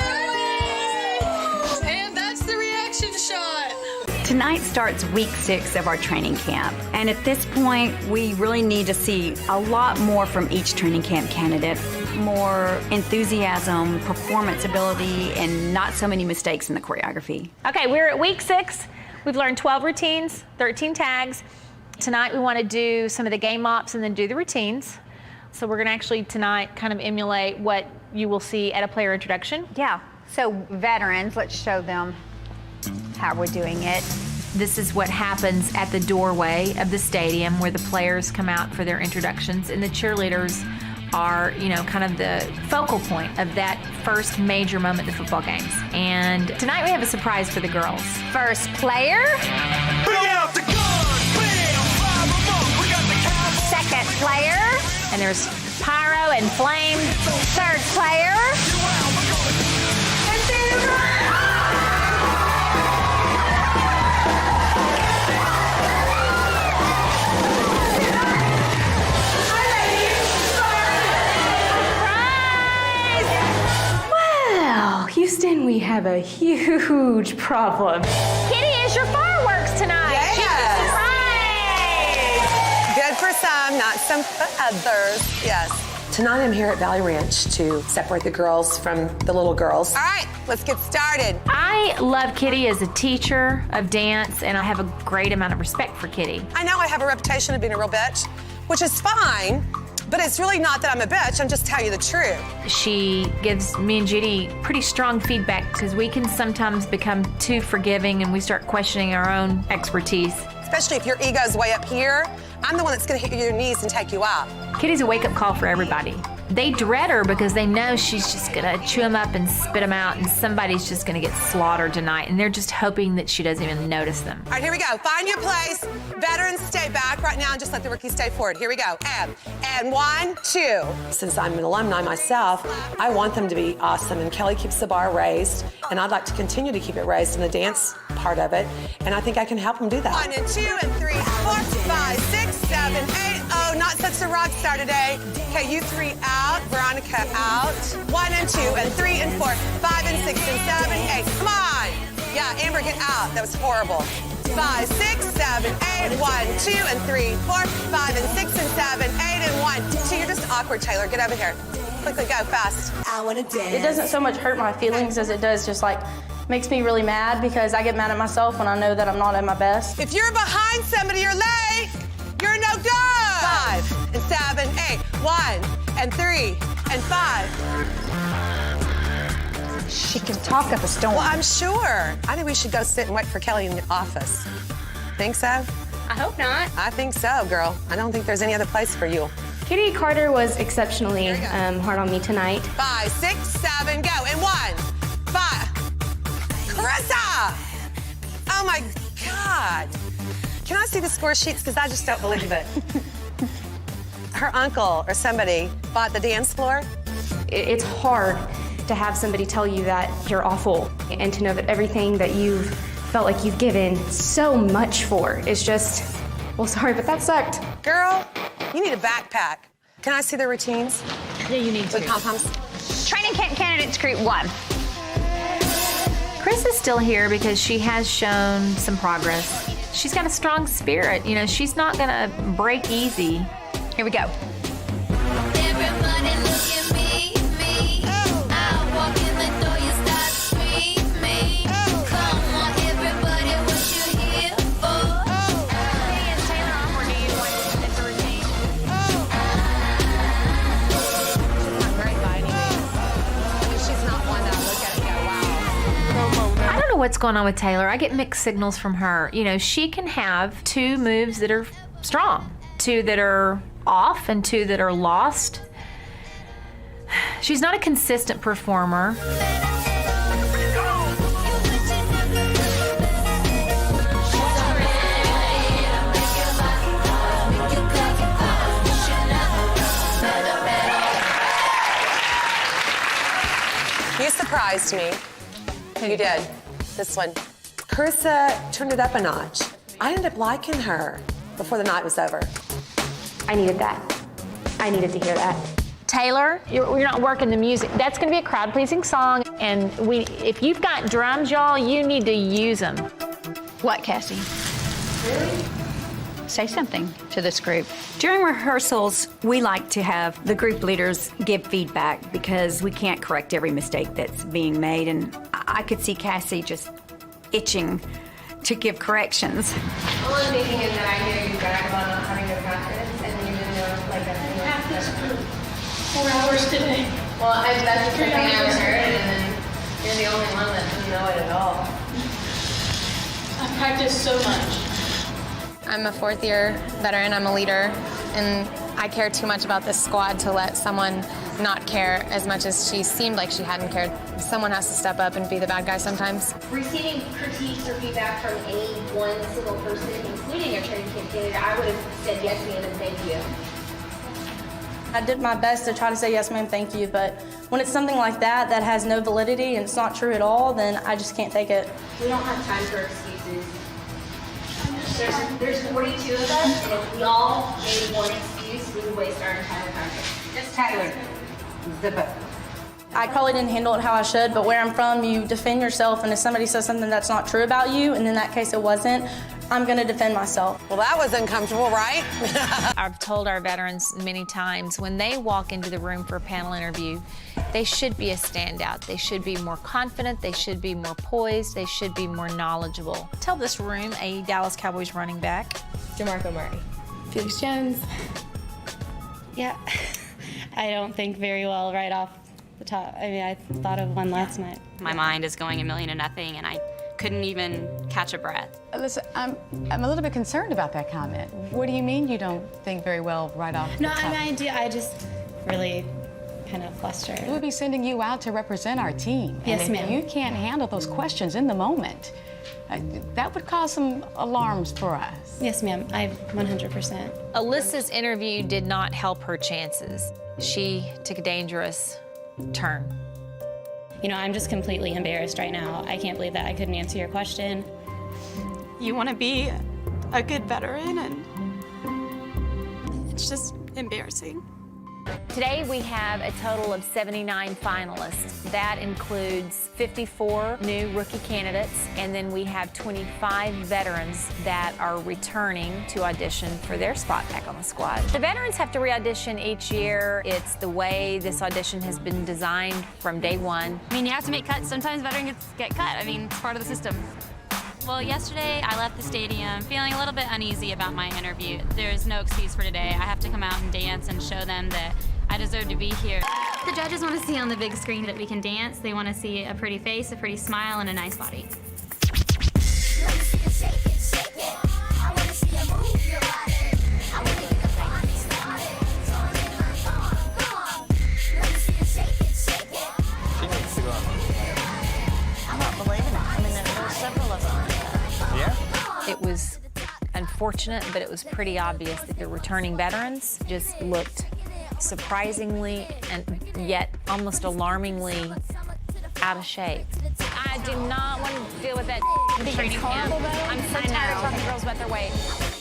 And that's the reaction shot. Tonight starts week 6 of our training camp. And at this point, we really need to see a lot more from each training camp candidate. More enthusiasm, performance ability, and not so many mistakes in the choreography. Okay, we're at week 6. We've learned 12 routines, 13 tags. Tonight we want to do some of the game mops and then do the routines. So we're going to actually tonight kind of emulate what you will see at a player introduction. Yeah, so veterans, let's show them how we're doing it. This is what happens at the doorway of the stadium where the players come out for their introductions, and the cheerleaders are, kind of the focal point of that first major moment of the football games. And tonight we have a surprise for the girls. First player. Bring out the gun, bam, fire 'em up. We got the Cowboys. Second player. And there's pyro and flame. Third player. Well, Houston, we have a huge problem. Kitty is your fireworks tonight. Yes. Good for some, not some for others. Yes. Tonight I'm here at Valley Ranch to separate the girls from the little girls. All right, let's get started. I love Kitty as a teacher of dance, and I have a great amount of respect for Kitty. I know I have a reputation of being a real bitch, which is fine, but it's really not that I'm a bitch, I'm just telling you the truth. She gives me and Judy pretty strong feedback because we can sometimes become too forgiving and we start questioning our own expertise. Especially if your ego's way up here, I'm the one that's gonna hit your knees and take you up. Kitty's a wake-up call for everybody. They dread her because they know she's just gonna chew them up and spit them out, and somebody's just gonna get slaughtered tonight, and they're just hoping that she doesn't even notice them. All right, here we go. Find your place. Veterans, stay back right now and just let the rookies stay forward. Here we go. And 1, 2. Since I'm an alumni myself, I want them to be awesome, and Kelli keeps the bar raised, and I'd like to continue to keep it raised in the dance part of it, and I think I can help them do that. 1 and 2 and 3, 4, 5, 6, 7, 8. Oh, not such a rock star today. Okay, you 3 out. Veronica out. 1 and 2 and 3 and 4, 5 and 6 and 7, 8. Come on. Yeah, Amber, get out. That was horrible. 5, 6, 7, 8. 1, 2 and 3, 4, 5 and 6 and 7, 8 and 1. So you're just awkward, Taylor. Get over here. Quickly, go fast. I want to dance. It doesn't so much hurt my feelings as it does just like makes me really mad because I get mad at myself when I know that I'm not at my best. If you're behind somebody, you're late. You're no good. 5 and 7, 8. 1 and 3 and 5. She can talk up a storm. Well, I'm sure. I think we should go sit and wait for Kelli in the office. Think so? I hope not. I think so, girl. I don't think there's any other place for you. Kitty Carter was exceptionally hard on me tonight. 5, 6, 7, go. And 1, 5. Carissa! Oh my God. Can I see the score sheets? Because I just don't believe it. Her uncle or somebody bought the dance floor. It's hard to have somebody tell you that you're awful and to know that everything that you've felt like you've given so much for is just, well, sorry, but that sucked. Girl, you need a backpack. Can I see the routines? Yeah, you need to. With pom-poms? Training camp candidates group 1. Chris is still here because she has shown some progress. She's got a strong spirit. You know, she's not gonna break easy. Here we go. Everybody look at me. I walk in the door, you start screaming. Come on, everybody, what you here for? Hey, is Taylor on, or do you want to fit the routine? Not great by any means. I mean, she's not one that I look at and go, wow. I don't know what's going on with Taylor. I get mixed signals from her. You know, she can have 2 moves that are strong, 2 that are off, and 2 that are lost. She's not a consistent performer. You surprised me. You did. This one. Carissa turned it up a notch. I ended up liking her before the night was over. I needed that. I needed to hear that. Taylor, you're not working the music. That's going to be a crowd-pleasing song, and if you've got drums, y'all, you need to use them. What, Cassie? Say something to this group. During rehearsals, we like to have the group leaders give feedback because we can't correct every mistake that's being made, and I could see Cassie just itching to give corrections. All I'm thinking is that I hear you brag about not having no confidence, and you know, like that's 4 hours today. Well, that's the first thing I ever heard, and then you're the only one that doesn't know it at all. I practiced so much. I'm a 4th year veteran, I'm a leader, and I care too much about this squad to let someone not care as much as she seemed like she hadn't cared. Someone has to step up and be the bad guy sometimes. Receiving critiques or feedback from any one single person, including a training camp candidate, I would have said yes, ma'am, and thank you. I did my best to try to say yes, ma'am, thank you, but when it's something like that that has no validity and it's not true at all, then I just can't take it. We don't have time for excuses. There's 42 of us, and if we all made one excuse, we would waste our entire practice. Just Tyler, zip it. I probably didn't handle it how I should, but where I'm from, you defend yourself, and if somebody says something that's not true about you, and in that case it wasn't, I'm gonna defend myself. Well, that was uncomfortable, right? I've told our veterans many times, when they walk into the room for a panel interview, they should be a standout. They should be more confident, they should be more poised, they should be more knowledgeable. Tell this room a Dallas Cowboys running back. DeMarco Murray. Felix Jones. Yeah, I don't think very well right off the top. I mean, I thought of one last night. My mind is going a million to nothing, and I couldn't even catch a breath. Alyssa, I'm a little bit concerned about that comment. What do you mean you don't think very well right off the top? No, I mean, I do. I just really kind of flustered. We'll be sending you out to represent our team. Yes, and ma'am. if you can't handle those questions in the moment, that would cause some alarms for us. Yes, ma'am. 100%. Alyssa's interview did not help her chances. She took a dangerous turn. You know, I'm just completely embarrassed right now. I can't believe that I couldn't answer your question. You want to be a good veteran, and it's just embarrassing. Today we have a total of 79 finalists. That includes 54 new rookie candidates, and then we have 25 veterans that are returning to audition for their spot back on the squad. The veterans have to re-audition each year. It's the way this audition has been designed from day one. I mean, you have to make cuts. Sometimes veterans get cut. I mean, it's part of the system. Well, yesterday I left the stadium feeling a little bit uneasy about my interview. There's no excuse for today. I have to come out and dance and show them that I deserve to be here. The judges want to see on the big screen that we can dance. They want to see a pretty face, a pretty smile, and a nice body. I'm not believing it. I mean, there's several of them. Yeah. It was unfortunate, but it was pretty obvious that the returning veterans just looked surprisingly and yet almost alarmingly out of shape. I do not want to deal with that training camp. I'm so tired of talking to girls about their weight.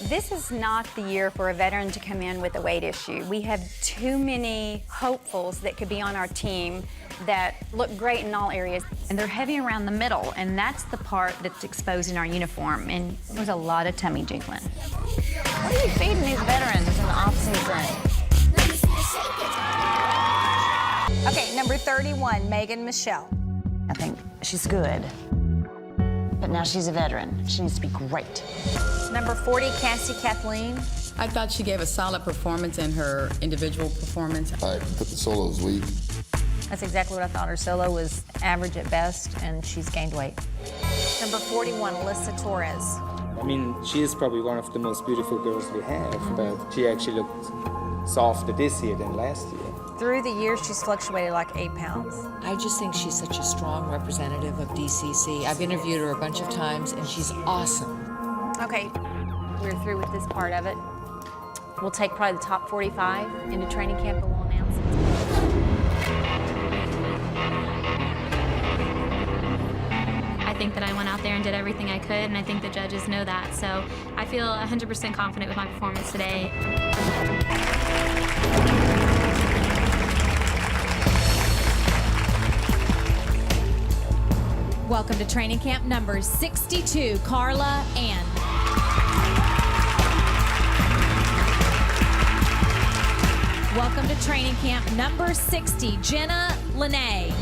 This is not the year for a veteran to come in with a weight issue. We have too many hopefuls that could be on our team that look great in all areas. And they're heavy around the middle, and that's the part that's exposed in our uniform. And there's a lot of tummy jiggling. What are you feeding these veterans in the off-season? Okay, number 31, Megan Michelle. I think she's good, but now she's a veteran. She needs to be great. Number 40, Cassie Kathleen. I thought she gave a solid performance in her individual performance. I thought the solo was weak. That's exactly what I thought. Her solo was average at best, and she's gained weight. Number 41, Alyssa Torres. I mean, she is probably one of the most beautiful girls we have, but she actually looked softer this year than last year. Through the years, she's fluctuated like 8 pounds. I just think she's such a strong representative of DCC. I've interviewed her a bunch of times, and she's awesome. Okay, we're through with this part of it. We'll take probably the top 45 into training camp, and we'll announce it. I think that I went out there and did everything I could, and I think the judges know that. So I feel 100% confident with my performance today. Welcome to training camp number 62, Carla Ann. Welcome to training camp number 60, Jenna Lene.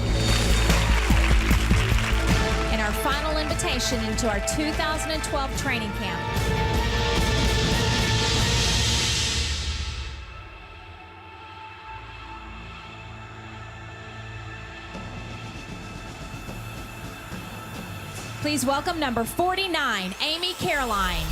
And our final invitation into our 2012 training camp. Please welcome number 49, Amy Caroline.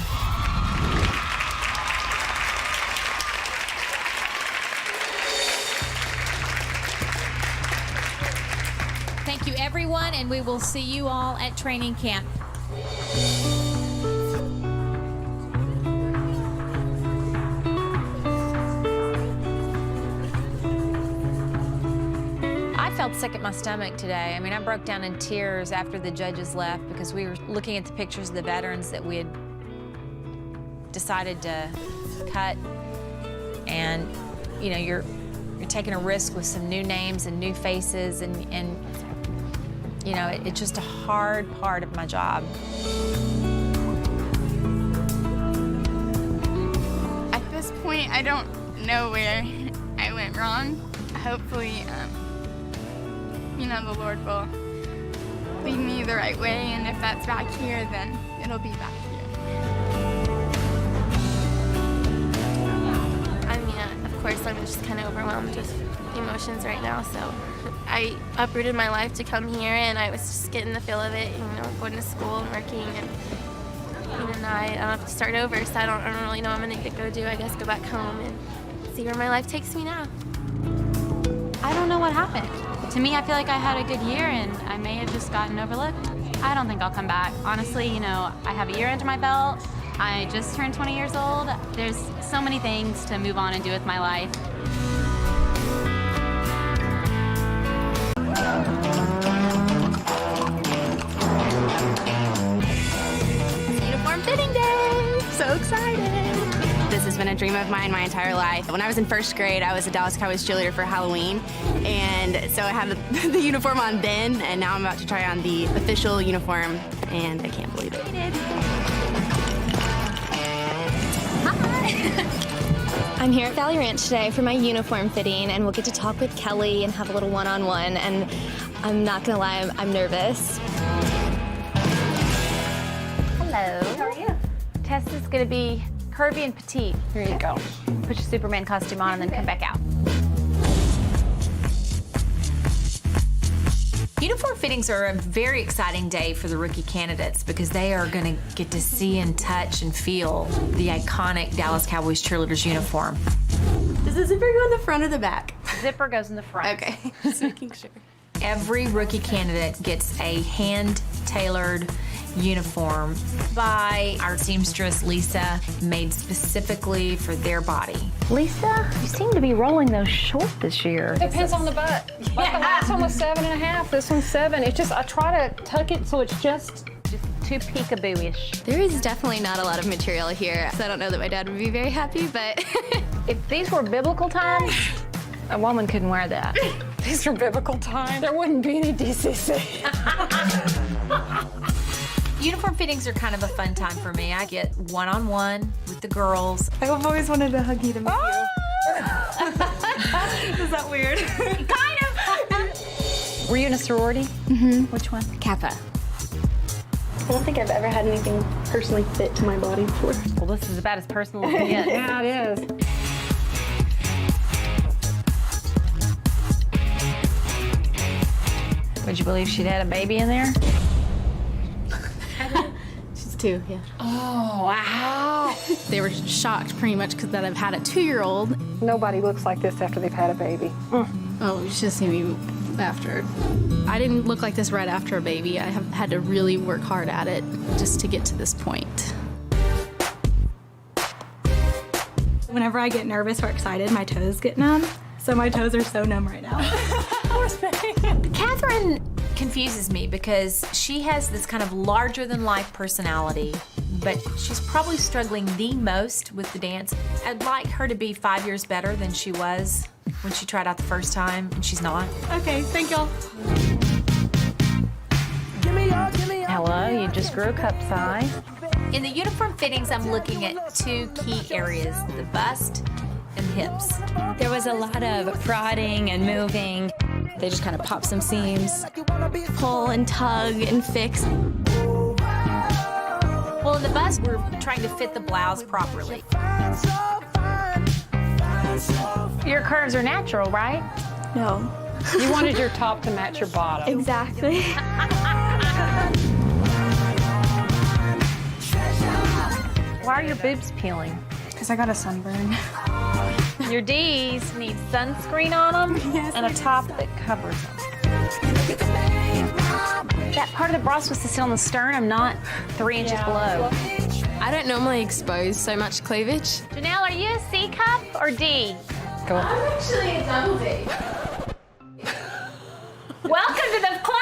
Thank you, everyone, and we will see you all at training camp. I felt sick at my stomach today. I mean, I broke down in tears after the judges left because we were looking at the pictures of the veterans that we had decided to cut. And, you know, you're taking a risk with some new names and new faces, and you know, it's just a hard part of my job. At this point, I don't know where I went wrong. Hopefully, you know, the Lord will lead me the right way, and if that's back here, then it'll be back here. I mean, of course, I'm just kind of overwhelmed with emotions right now, so I uprooted my life to come here, and I was just getting the feel of it, you know, going to school and working, and now I have to start over, so I don't really know what I'm going to go do. I guess go back home and see where my life takes me now. I I don't know what happened. To me, I feel like I had a good year and I may have just gotten overlooked. I don't think I'll come back. Honestly, you know, I have a year under my belt. I just turned 20 years old. There's so many things to move on and do with my life. It's uniform fitting day! So excited! This has been a dream of mine my entire life. When I was in first grade, I was a Dallas Cowboys cheerleader for Halloween. And so I had the uniform on then, and now I'm about to try on the official uniform, and I can't believe it. I'm here at Valley Ranch today for my uniform fitting, and we'll get to talk with Kelli and have a little one-on-one, and I'm not gonna lie, I'm nervous. Hello. How are you? Tessa's gonna be curvy and petite. Here you go. Put your Superman costume on and then come back out. Uniform fittings are a very exciting day for the rookie candidates because they are going to get to see and touch and feel the iconic Dallas Cowboys Cheerleaders uniform. Does the zipper go in the front or the back? Zipper goes in the front. Okay, just making sure. Every rookie candidate gets a hand-tailored uniform by our seamstress, Lisa, made specifically for their body. Lisa, you seem to be rolling those short this year. Depends on the butt. Like the last one was 7.5, this one's 7. It's just, I try to tuck it so it's just too peekaboo-ish. There is definitely not a lot of material here, so I don't know that my dad would be very happy, but... If these were biblical times, a woman couldn't wear that. These are biblical times. There wouldn't be any DCC. Uniform fittings are kind of a fun time for me. I get one-on-one with the girls. I've always wanted to hug you to meet you. Is that weird? Kind of. Were you in a sorority? Mm-hmm. Which one? Kappa. I don't think I've ever had anything personally fit to my body before. Well, this is about as personal as it gets. Yeah, it is. Would you believe she'd had a baby in there? She's 2, yeah. Oh, wow. They were shocked pretty much because that I've had a 2-year-old. Nobody looks like this after they've had a baby. Oh, you should see me after. I didn't look like this right after a baby. I have had to really work hard at it just to get to this point. Whenever I get nervous or excited, my toes get numb. So my toes are so numb right now. Catherine confuses me because she has this kind of larger-than-life personality, but she's probably struggling the most with the dance. I'd like her to be 5 years better than she was when she tried out the first time, and she's not. Okay, thank y'all. Hello, you just grew a cup size. In the uniform fittings, I'm looking at 2 key areas, the bust and the hips. There was a lot of prodding and moving. They just kind of pop some seams. Pull and tug and fix. Well, in the bust, we're trying to fit the blouse properly. Your curves are natural, right? No. You wanted your top to match your bottom. Exactly. Why are your boobs peeling? Because I got a sunburn. Your D's need sunscreen on them and a top that covers them. That part of the bra was to sit on the sternum, not 3 inches below. I don't normally expose so much cleavage. Janelle, are you a C cup or D? Go on. I'm actually a double D. Welcome to the club!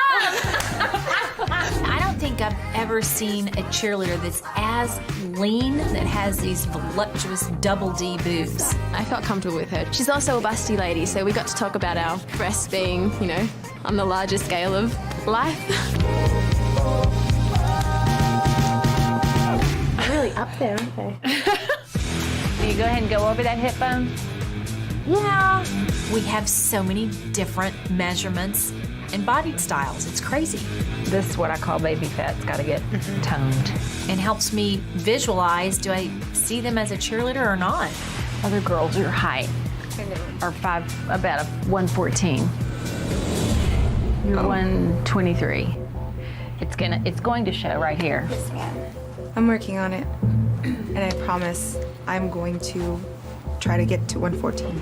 I don't think I've ever seen a cheerleader that's as lean that has these voluptuous double D boobs. I felt comfortable with her. She's also a busty lady, so we got to talk about our breasts being, you know, on the larger scale of life. Really up there, aren't they? Can you go ahead and go over that hip bone? Yeah. We have so many different measurements and body styles. It's crazy. This is what I call baby fat. It's got to get toned. And helps me visualize, do I see them as a cheerleader or not? Other girls your height are about a 114. You're 123. It's going to show right here. Yes, ma'am. I'm working on it, and I promise I'm going to try to get to 114.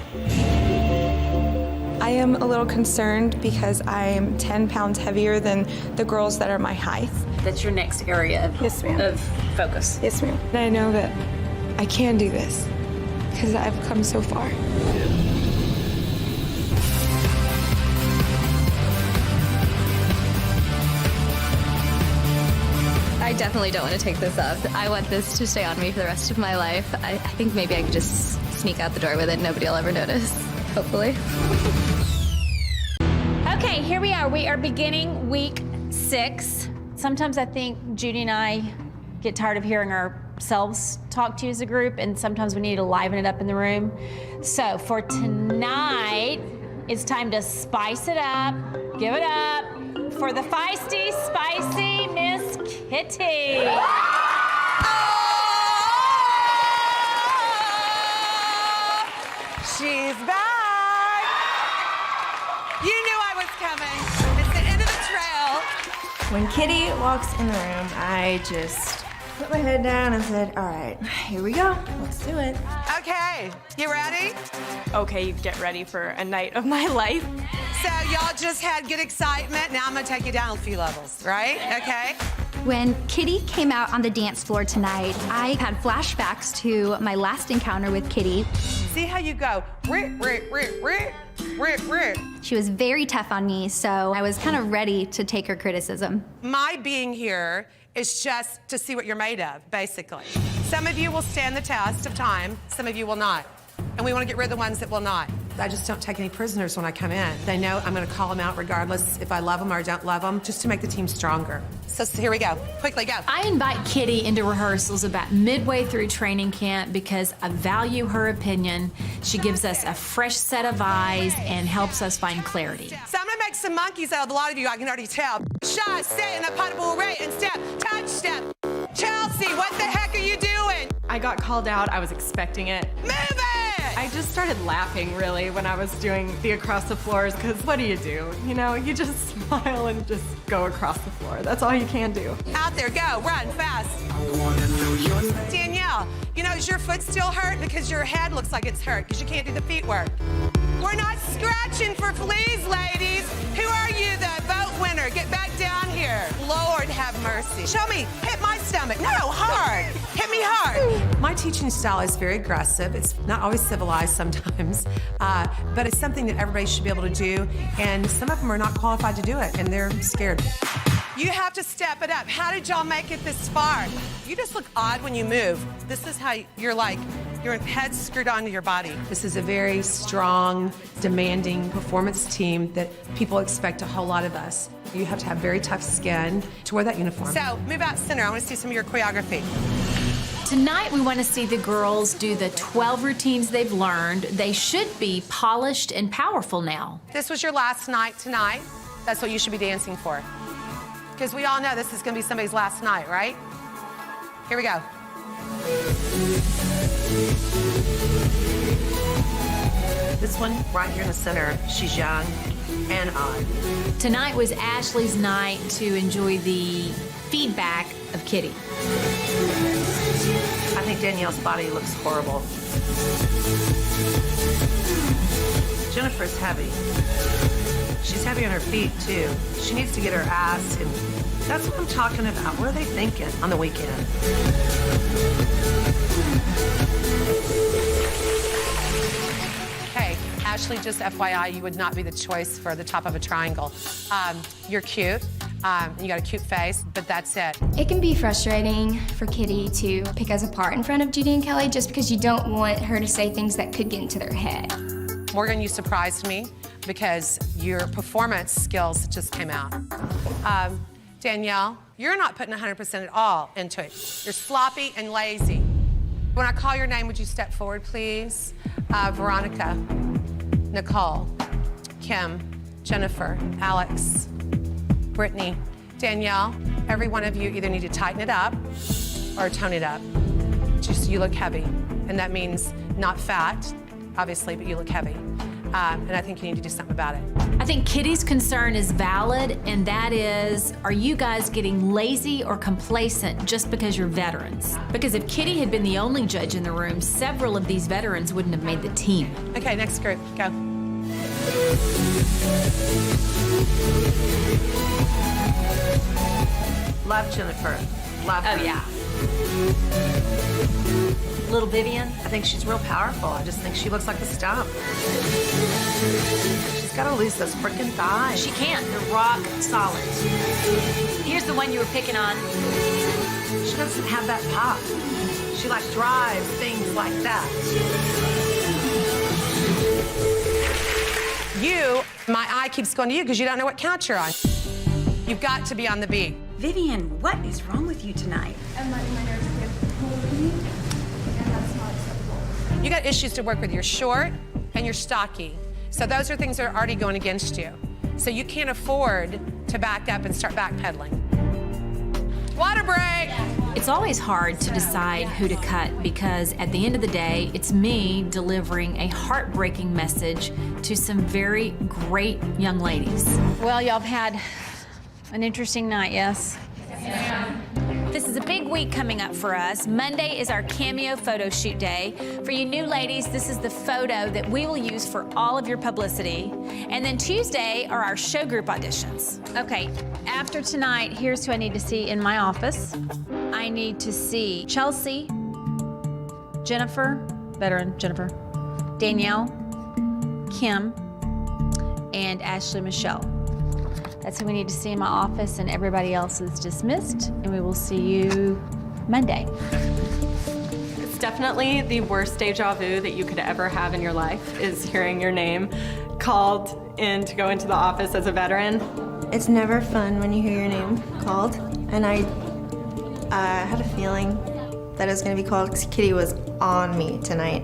I am a little concerned because I'm 10 pounds heavier than the girls that are my height. That's your next area of, of focus. Yes, ma'am. And I know that I can do this because I've come so far. I definitely don't want to take this up. I want this to stay on me for the rest of my life. I think maybe I could just sneak out the door with it. Nobody will ever notice, hopefully. Okay, here we are. We are beginning week 6. Sometimes I think Judy and I get tired of hearing ourselves talk to you as a group, and sometimes we need to liven it up in the room. So for tonight, it's time to spice it up. Give it up for the feisty, spicy Miss Kitty. She's back. You knew I was coming. It's the end of the trail. When Kitty walks in the room, I just put my head down and said, all right, here we go. Let's do it. Okay, you ready? Okay, get ready for a night of my life. So y'all just had good excitement. Now I'm gonna take you down a few levels, right? Okay. When Kitty came out on the dance floor tonight, I had flashbacks to my last encounter with Kitty. See how you go. She was very tough on me, so I was kind of ready to take her criticism. My being here is just to see what you're made of, basically. Some of you will stand the test of time, some of you will not. And we want to get rid of the ones that will not. I just don't take any prisoners when I come in. They know I'm going to call them out regardless if I love them or don't love them, just to make the team stronger. So here we go. Quickly, go. I invite Kitty into rehearsals about midway through training camp because I value her opinion. She gives us a fresh set of eyes and helps us find clarity. So I'm going to make some monkeys out of a lot of you, I can already tell. Shot, sit in a pot of array and step, touch step. Chelsea, what the heck are you doing? I got called out. I was expecting it. Move it! I just started laughing, really, when I was doing the across the floors, because what do? You know, you just smile and just go across the floor. That's all you can do. Out there, go, run, fast. Danielle, you know, is your foot still hurt? Because your head looks like it's hurt, because you can't do the feet work. We're not scratching for fleas, ladies. Who are you, the vote winner? Get back down here. Lord have mercy. Show me, hit my stomach. No, hard. Hit me hard. My teaching style is very aggressive. It's not always civilized sometimes, but it's something that everybody should be able to do, and some of them are not qualified to do it, and they're scared. You have to step it up. How did y'all make it this far? You just look odd when you move. This is how you're like, your head's screwed onto your body. This is a very strong, demanding performance team that people expect a whole lot of us. You have to have very tough skin to wear that uniform. So, move out center. I want to see some of your choreography. Tonight, we want to see the girls do the 12 routines they've learned. They should be polished and powerful now. This was your last night tonight. That's what you should be dancing for. Because we all know this is going to be somebody's last night, right? Here we go. This one right here in the center, she's young and odd. Tonight was Ashley's night to enjoy the feedback of Kitty. I think Danielle's body looks horrible. Jennifer's heavy. She's heavy on her feet, too. She needs to get her ass, and that's what I'm talking about. What are they thinking on the weekend? Hey, Ashley, just FYI, you would not be the choice for the top of a triangle. You're cute. You got a cute face, but that's it. It can be frustrating for Kitty to pick us apart in front of Judy and Kelli just because you don't want her to say things that could get into their head. Morgan, you surprised me because your performance skills just came out. Danielle, you're not putting 100% at all into it. You're sloppy and lazy. When I call your name, would you step forward, please? Veronica, Nicole, Kim, Jennifer, Alex, Brittany, Danielle, every one of you either need to tighten it up or tone it up. Just, you look heavy, and that means not fat, obviously, but you look heavy. And I think you need to do something about it. I think Kitty's concern is valid, and that is, are you guys getting lazy or complacent just because you're veterans? Because if Kitty had been the only judge in the room, several of these veterans wouldn't have made the team. Okay, next group, go. Love Jennifer. Love her. Oh, yeah. Little Vivian, I think she's real powerful. I just think she looks like a stump. She's got to lose those freaking thighs. She can't. They're rock solid. Here's the one you were picking on. She doesn't have that pop. She like drives things like that. You, my eye keeps going to you because you don't know what count you're on. You've got to be on the beat. Vivian, what is wrong with you tonight? I'm letting my nerves get hold of me, and that's not acceptable. You got issues to work with. You're short and you're stocky. So those are things that are already going against you. So you can't afford to back up and start backpedaling. Water break! It's always hard to decide who to cut because at the end of the day, it's me delivering a heartbreaking message to some very great young ladies. Well, y'all have had an interesting night, yes? This is a big week coming up for us. Monday is our cameo photo shoot day. For you new ladies, this is the photo that we will use for all of your publicity. And then Tuesday are our show group auditions. Okay, after tonight, here's who I need to see in my office. I need to see Chelsea, Jennifer, veteran Jennifer, Danielle, Kim, and Ashley Michelle. That's who we need to see in my office, and everybody else is dismissed, and we will see you Monday. It's definitely the worst deja vu that you could ever have in your life is hearing your name called in to go into the office as a veteran. It's never fun when you hear your name called, and I had a feeling that it was going to be called because Kitty was on me tonight.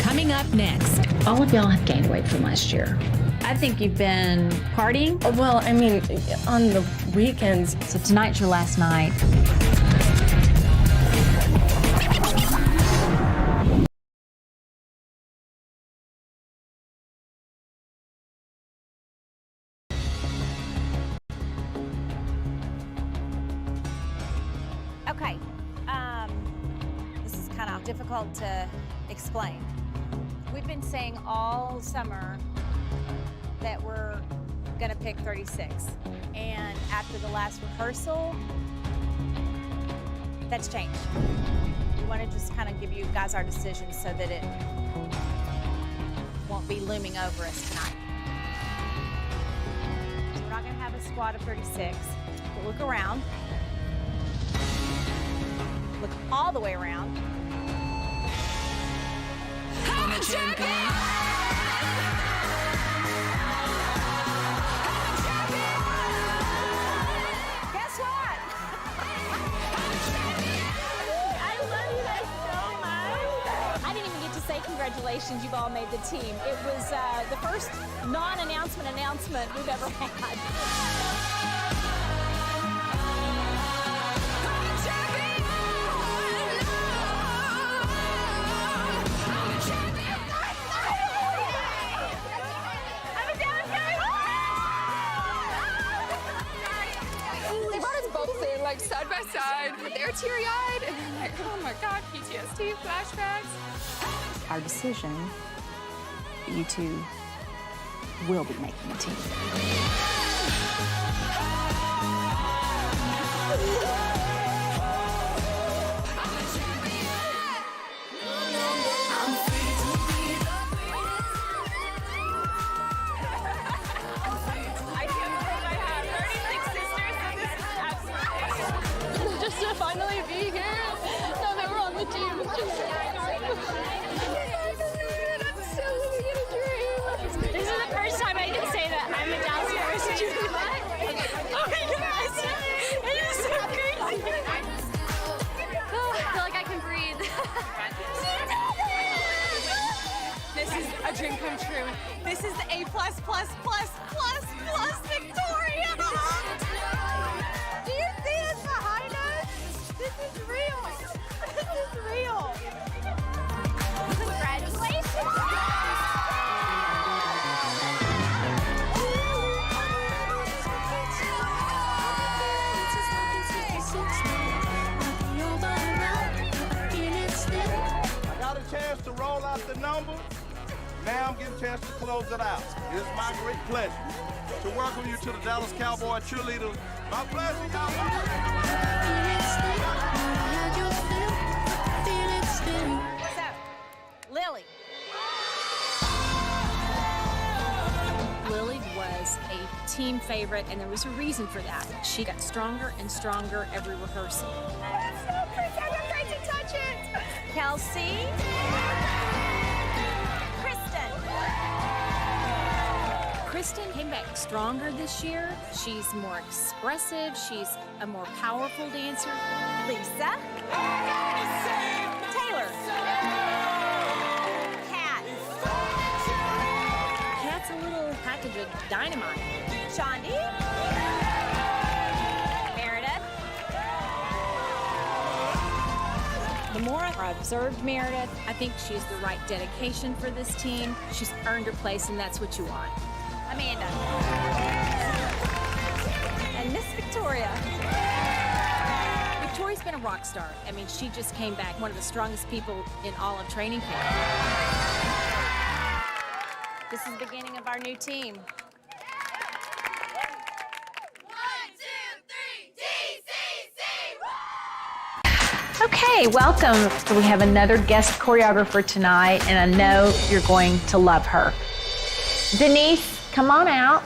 Coming up next. All of y'all have gained weight from last year. I think you've been partying. Well, I mean, on the weekends. So tonight's your last night. Okay, this is kind of difficult to explain. We've been saying all summer that we're gonna pick 36. And after the last rehearsal, that's changed. We wanna just kind of give you guys our decision so that it won't be looming over us tonight. So we're not gonna have a squad of 36, but look around. Look all the way around. I'm a champion. Guess what? I love you guys so much. I didn't even get to say congratulations, you've all made the team. It was the first non-announcement announcement we've ever had. They brought us both in, like, side by side. They're teary-eyed, and I'm like, oh my God, PTSD, flashbacks. Our decision, you two will be making a team. Just to finally be here, now that we're on the team, it's just This is the first time I can say that I'm a Dallas Cowboys cheerleader. Oh my gosh, it is so crazy. Oh, I feel like I can breathe. This is a dream come true. This is the A+++++ Victoria. Do you see us behind us? This is real. This is real. Congratulations. I got a chance to roll out the numbers. Now I'm getting a chance to close it out. It is my great pleasure to welcome you to the Dallas Cowboys Cheerleaders. My pleasure, y'all. So, Lily. Lily was a team favorite, and there was a reason for that. She got stronger and stronger every rehearsal. I'm afraid to touch it. Kelsey. Kristen came back stronger this year. She's more expressive. She's a more powerful dancer. Lisa. Taylor. Kat. Kat's a little package of dynamite. Shandi. Meredith. The more I observed Meredith, I think she's the right dedication for this team. She's earned her place, and that's what you want. Amanda. And Miss Victoria. Victoria's been a rock star. I mean, she just came back one of the strongest people in all of training camp. This is the beginning of our new team. 1, 2, 3, DCC! Okay, welcome. So we have another guest choreographer tonight, and I know you're going to love her. Denise, come on out.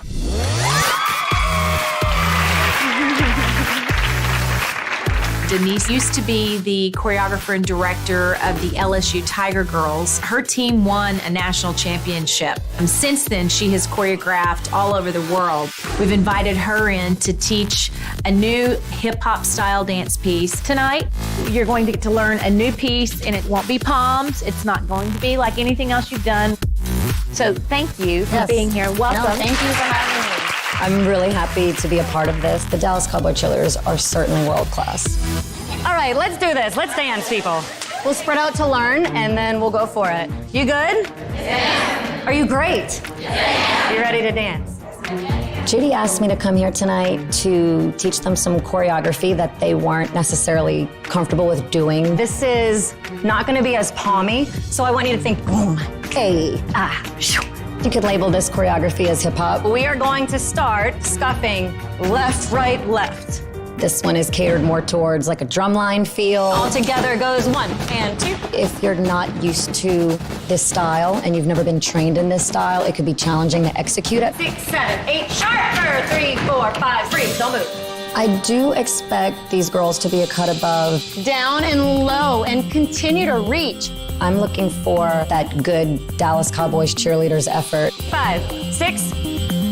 Denise used to be the choreographer and director of the LSU Tiger Girls. Her team won a national championship. And since then, she has choreographed all over the world. We've invited her in to teach a new hip-hop style dance piece. Tonight, you're going to get to learn a new piece, and it won't be palms. It's not going to be like anything else you've done. So thank you for being here. Welcome. No, thank you for having me. I'm really happy to be a part of this. The Dallas Cowboys Cheerleaders are certainly world class. All right, let's do this. Let's dance, people. We'll spread out to learn, and then we'll go for it. You good? Yeah. Are you great? Yeah. You ready to dance? Judy asked me to come here tonight to teach them some choreography that they weren't necessarily comfortable with doing. This is not going to be as palmy, so I want you to think boom, hey, shoo. You could label this choreography as hip hop. We are going to start scuffing left, right, left. This one is catered more towards like a drumline feel. All together goes 1 and 2. If you're not used to this style and you've never been trained in this style, it could be challenging to execute it. 6, 7, 8, sharper. 3, 4, 5, freeze, don't move. I do expect these girls to be a cut above. Down and low and continue to reach. I'm looking for that good Dallas Cowboys Cheerleaders effort. 5, 6.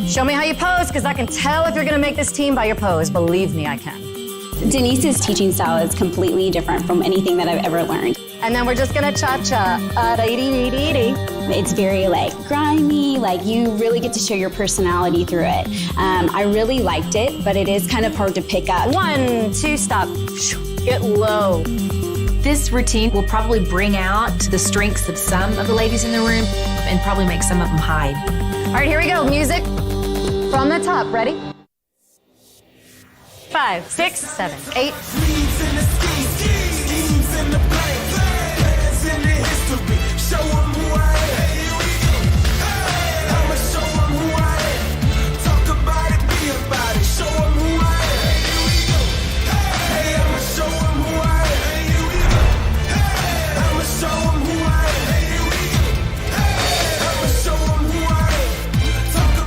Show me how you pose, because I can tell if you're gonna make this team by your pose. Believe me, I can. Denise's teaching style is completely different from anything that I've ever learned. And then we're just gonna cha-cha. It's very like grimy, like you really get to show your personality through it. I really liked it, but it is kind of hard to pick up. 1, 2, stop. Get low. This routine will probably bring out the strengths of some of the ladies in the room and probably make some of them hide. All right, here we go. Music from the top. Ready? 5, 6, 7, 8.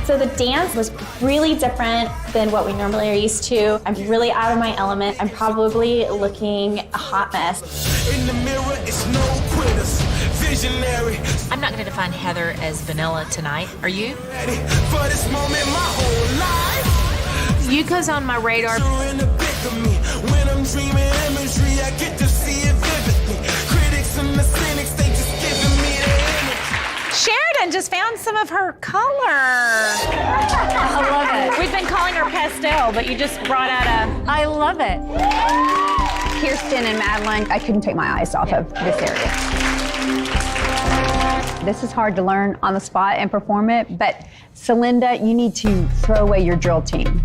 So the dance was really different than what we normally are used to. I'm really out of my element. I'm probably looking a hot mess. In the mirror, it's no quitters, visionary. I'm not going to define Heather as vanilla tonight. Are you? Ready for this moment my whole life. Yuko's on my radar. In the pick of me. When I'm dreaming imagery, I get to see it vividly. Critics and the cynics, they just giving me the image. Sheridan just found some of her color. I love it. We've been calling her pastel, but you just brought out a... I love it. Kirsten and Madeline, I couldn't take my eyes off of this area. This is hard to learn on the spot and perform it, but Celinda, you need to throw away your drill team.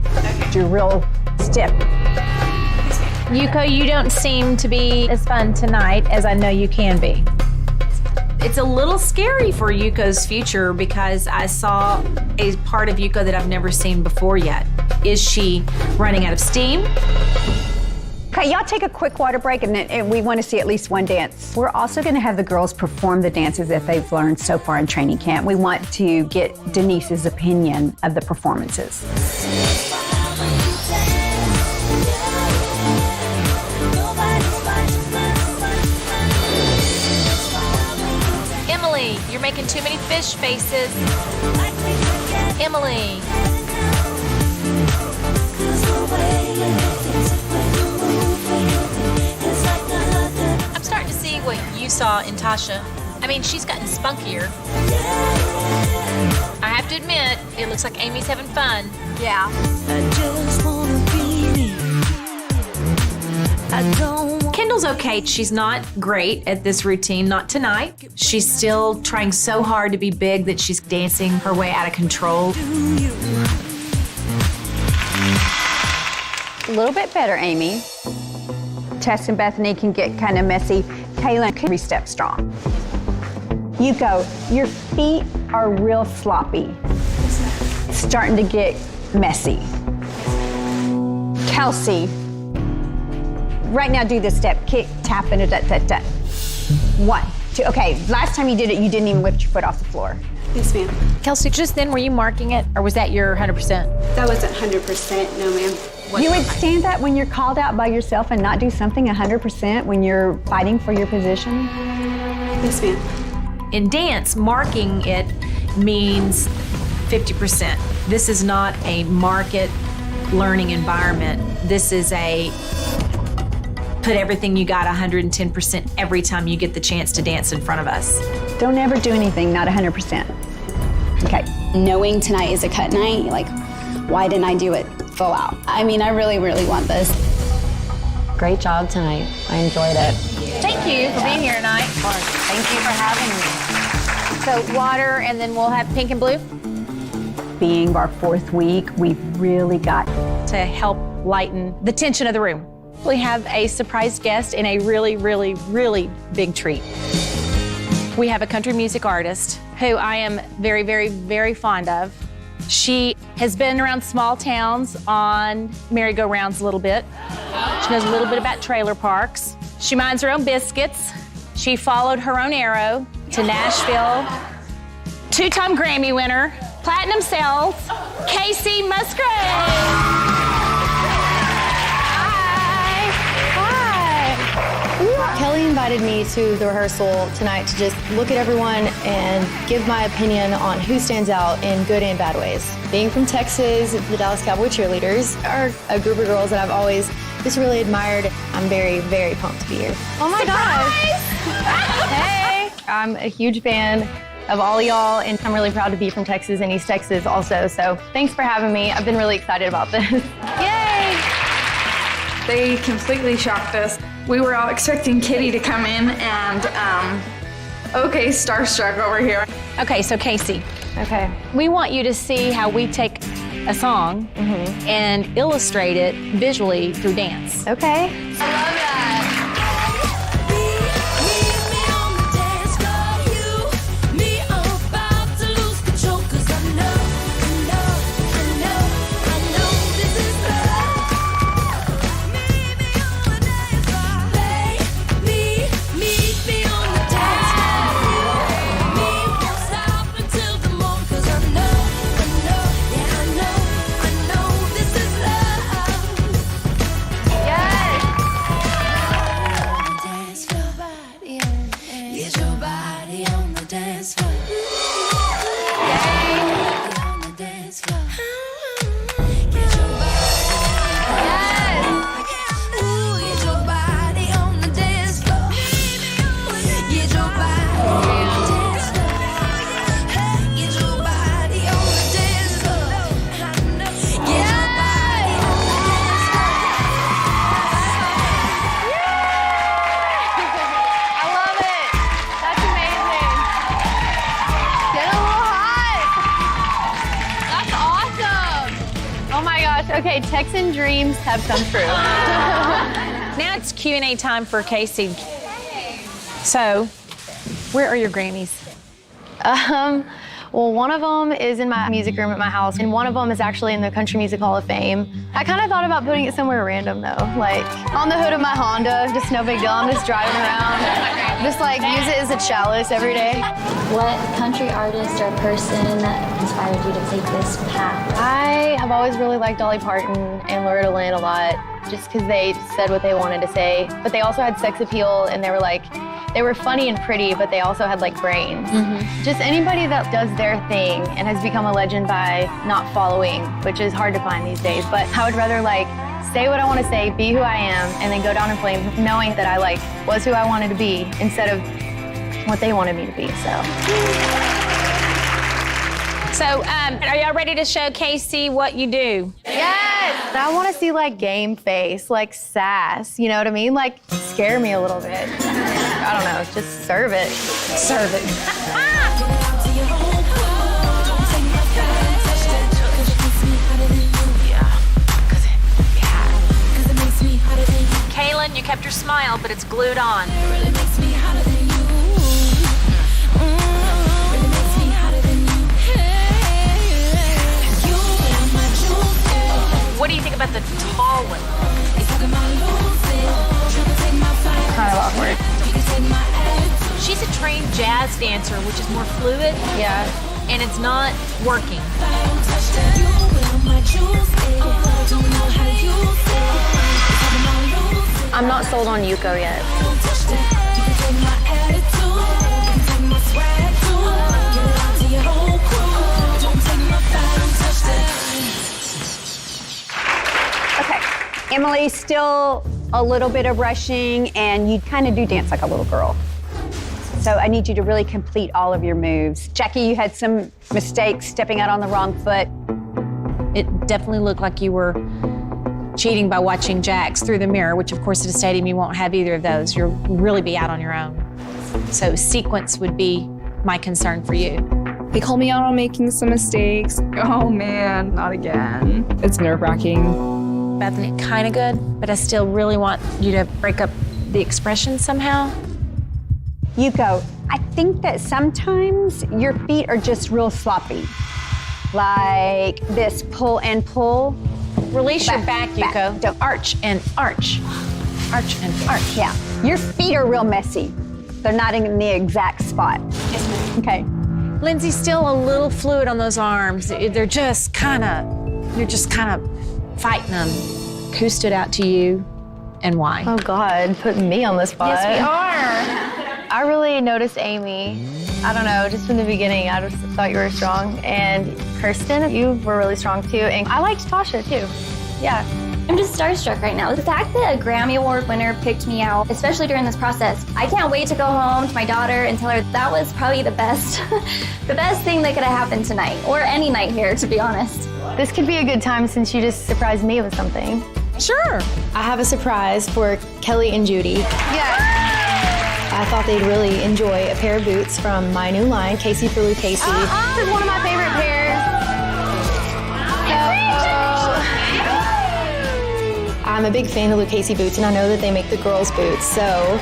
You're real stiff. Yuko, you don't seem to be as fun tonight as I know you can be. It's a little scary for Yuko's future because I saw a part of Yuko that I've never seen before yet. Is she running out of steam? Okay, y'all take a quick water break, and we want to see at least one dance. We're also going to have the girls perform the dances that they've learned so far in training camp. We want to get Denise's opinion of the performances. Emily, you're making too many fish faces. Emily. I'm starting to see what you saw in Tasha. I mean, she's gotten spunkier. I have to admit, it looks like Amy's having fun. Yeah. Kendall's okay. She's not great at this routine, not tonight. She's still trying so hard to be big that she's dancing her way out of control. A little bit better, Amy. Tess and Bethany can get kind of messy. Taylor can three-step strong. Yuko, your feet are real sloppy. Starting to get messy. Kelsey, right now do this step. Kick, tap, and a da. 1, 2. Okay, last time you did it, you didn't even lift your foot off the floor. Yes, ma'am. Kelsey, just then, were you marking it, or was that your 100%? That wasn't 100%, no, ma'am. You would stand that when you're called out by yourself and not do something 100% when you're fighting for your position? Yes, ma'am. In dance, marking it means 50%. This is not a market learning environment. This is a put everything you got 110% every time you get the chance to dance in front of us. Don't ever do anything not 100%. Okay. Knowing tonight is a cut night, like, why didn't I do it full out? I mean, I really, really want this. Great job tonight. I enjoyed it. Thank you for being here tonight. Thank you for having me. So water, and then we'll have pink and blue. Being our 4th week, we've really got to help lighten the tension of the room. We have a surprise guest and a really, really, really big treat. We have a country music artist who I am very, very, very fond of. She has been around small towns on merry-go-rounds a little bit. She knows a little bit about trailer parks. She minds her own biscuits. She followed her own arrow to Nashville. 2-time Grammy winner, platinum sales, Casey Musgrave. Kelli invited me to the rehearsal tonight to just look at everyone and give my opinion on who stands out in good and bad ways. Being from Texas, the Dallas Cowboys Cheerleaders are a group of girls that I've always just really admired. I'm very, very pumped to be here. Oh my gosh! Hey! I'm a huge fan of all y'all, and I'm really proud to be from Texas and East Texas also, so thanks for having me. I've been really excited about this. Yay! They completely shocked us. We were all expecting Kitty to come in, and okay, starstruck over here. Okay, so Casey. Okay. We want you to see how we take a song and illustrate it visually through dance. Okay. I love that. Okay, Texan dreams have come true. Now it's Q&A time for Casey. So, Where are your Grammys? Well, one of them is in my music room at my house, and one of them is actually in the Country Music Hall of Fame. I kind of thought about putting it somewhere random though, like on the hood of my Honda, just no big deal. I'm just driving around, just like use it as a chalice every day. What country artist or person inspired you to take this path? I have always really liked Dolly Parton and Loretta Lynn a lot, just because they said what they wanted to say, but they also had sex appeal, and they were funny and pretty, but they also had like brains. Just anybody that does their thing and has become a legend by not following, which is hard to find these days. But I would rather like say what I want to say, be who I am, and then go down in flames knowing that I like was who I wanted to be instead of what they wanted me to be, So, are y'all ready to show Casey what you do? Yes! I want to see like game face, like sass, you know what I mean? Like scare me a little bit. I don't know, just serve it. Serve it. Kaylin, you kept your smile, but it's glued on. What do you think about the tall one? Kind of awkward. She's a trained jazz dancer, which is more fluid. Yeah. And it's not working. I'm not sold on Yuko yet. Okay, Emily, still a little bit of rushing, and you kind of do dance like a little girl. So I need you to really complete all of your moves. Jackie, you had some mistakes stepping out on the wrong foot. It definitely looked like you were cheating by watching Jax through the mirror, which of course at a stadium you won't have either of those. You'll really be out on your own. So sequence would be my concern for you. They call me out on making some mistakes. Oh man, not again. It's nerve-wracking. Bethany, kind of good, but I still really want you to break up the expression somehow. Yuko, I think that sometimes your feet are just real sloppy. Like this pull and pull. Release your back, Yuko. Don't arch and arch. Arch and arch. Yeah. Your feet are real messy. They're not in the exact spot. Yes, ma'am. Okay. Lindsay's still a little fluid on those arms. You're just kind of fighting them. Who stood out to you and why? Oh God, putting me on the spot. Yes, we are. I really noticed Amy. I don't know, just from the beginning, I just thought you were strong. And Kirsten, you were really strong too. And I liked Tasha too. Yeah. I'm just starstruck right now. The fact that a Grammy Award winner picked me out, especially during this process, I can't wait to go home to my daughter and tell her that was probably the best, the best thing that could have happened tonight, or any night here, to be honest. This could be a good time since you just surprised me with something. Sure. I have a surprise for Kelli and Judy. Yeah. I thought they'd really enjoy a pair of boots from my new line, Casey for Lou Casey. This is one of my favorite pairs. I'm a big fan of Lou Casey boots, and I know that they make the girls' boots, so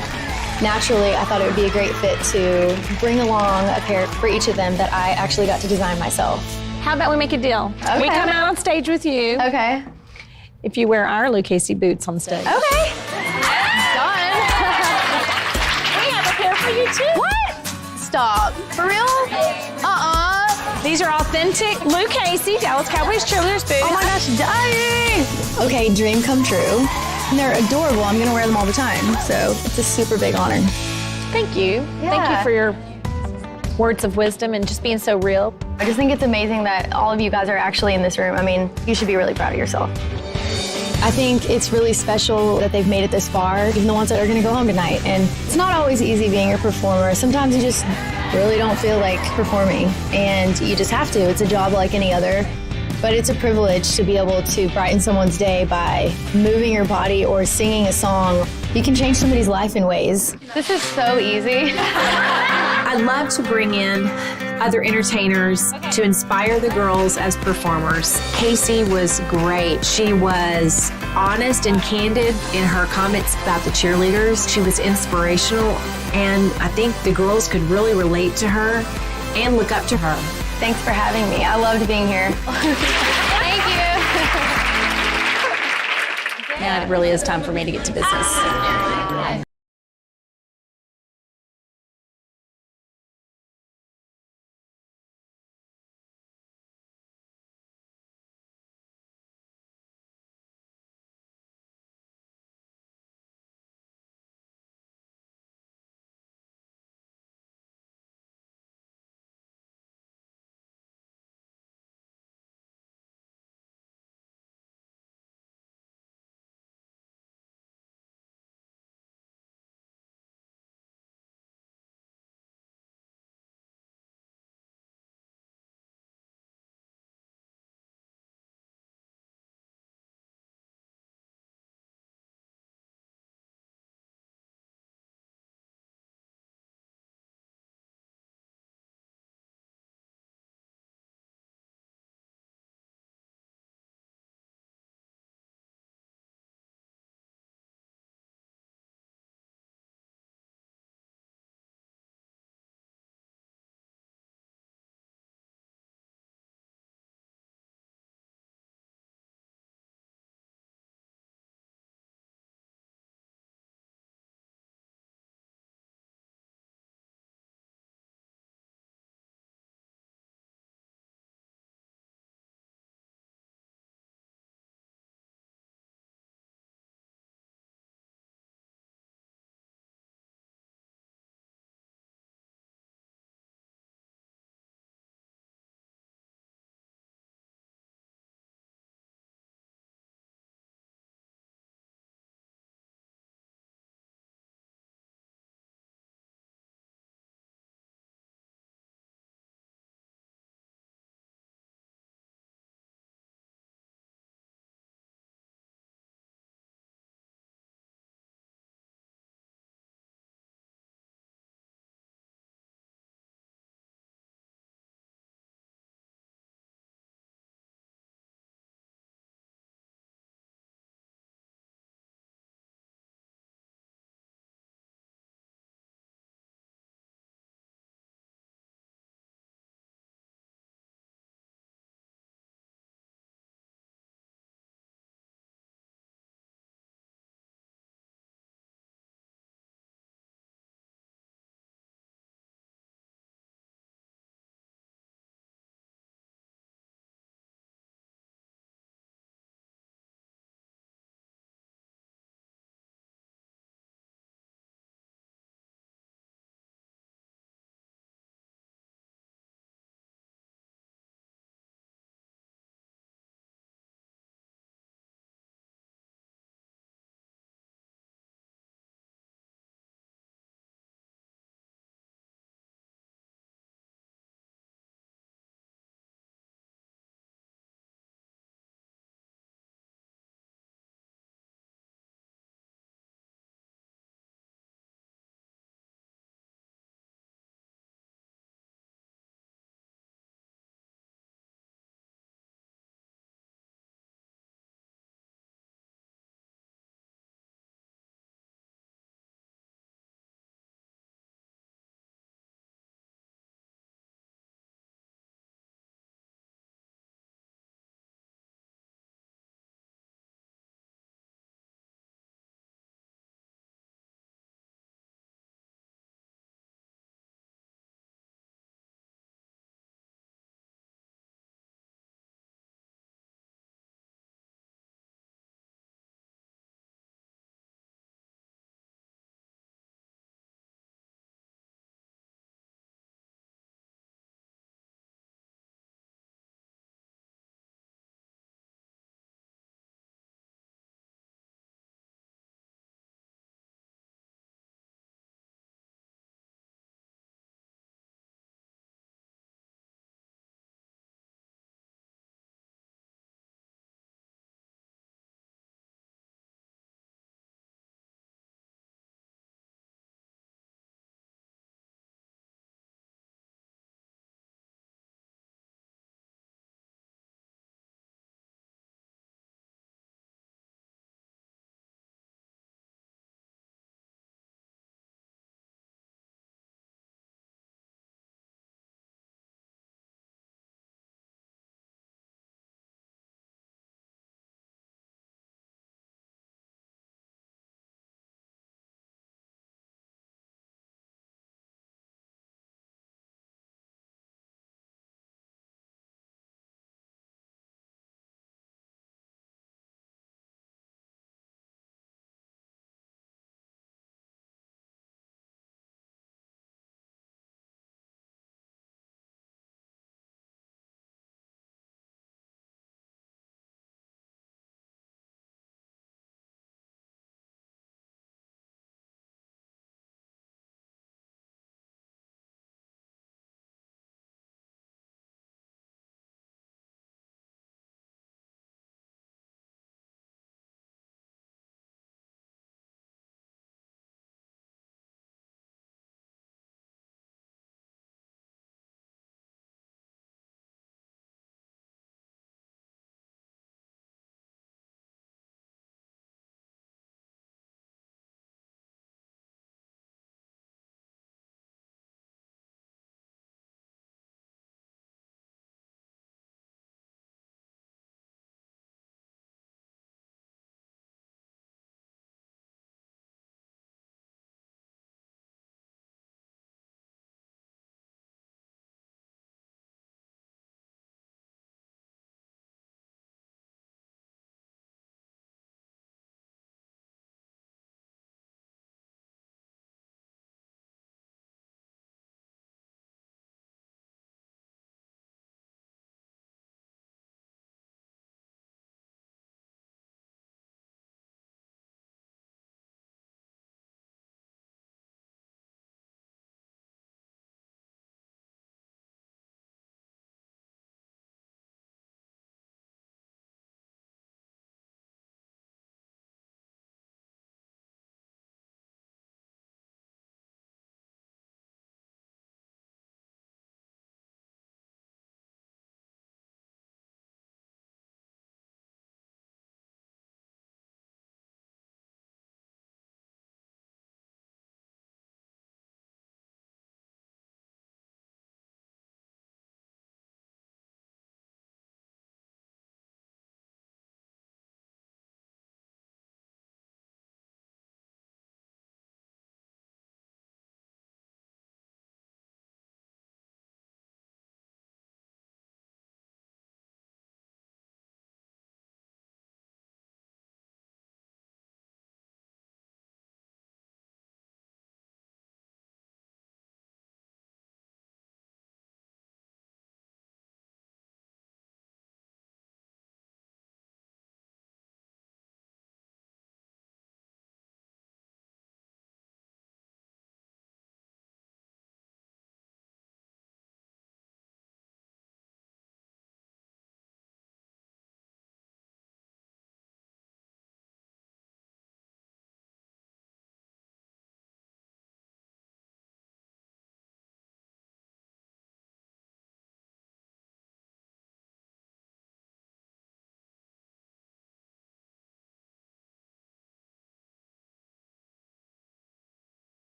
naturally I thought it would be a great fit to bring along a pair for each of them that I actually got to design myself. How about we make a deal? Okay. We come out on stage with you. Okay. If you wear our Lou Casey boots on stage. Okay. Done. We have a pair for you too. What? Stop. For real? These are authentic Lou Casey, Dallas Cowboys Cheerleaders boots. Oh my gosh, dying! Okay, dream come true. And they're adorable. I'm gonna wear them all the time, so it's a super big honor. Thank you. Yeah. Thank you for your words of wisdom and just being so real. I just think it's amazing that all of you guys are actually in this room. I mean, you should be really proud of yourself. I think it's really special that they've made it this far, even the ones that are gonna go home tonight. And it's not always easy being a performer. Sometimes you just really don't feel like performing, and you just have to. It's a job like any other. But it's a privilege to be able to brighten someone's day by moving your body or singing a song. You can change somebody's life in ways. This is so easy. I love to bring in other entertainers to inspire the girls as performers. Casey was great. She was honest and candid in her comments about the cheerleaders. She was inspirational, and I think the girls could really relate to her and look up to her. Thanks for having me. I loved being here. Thank you. Now it really is time for me to get to business.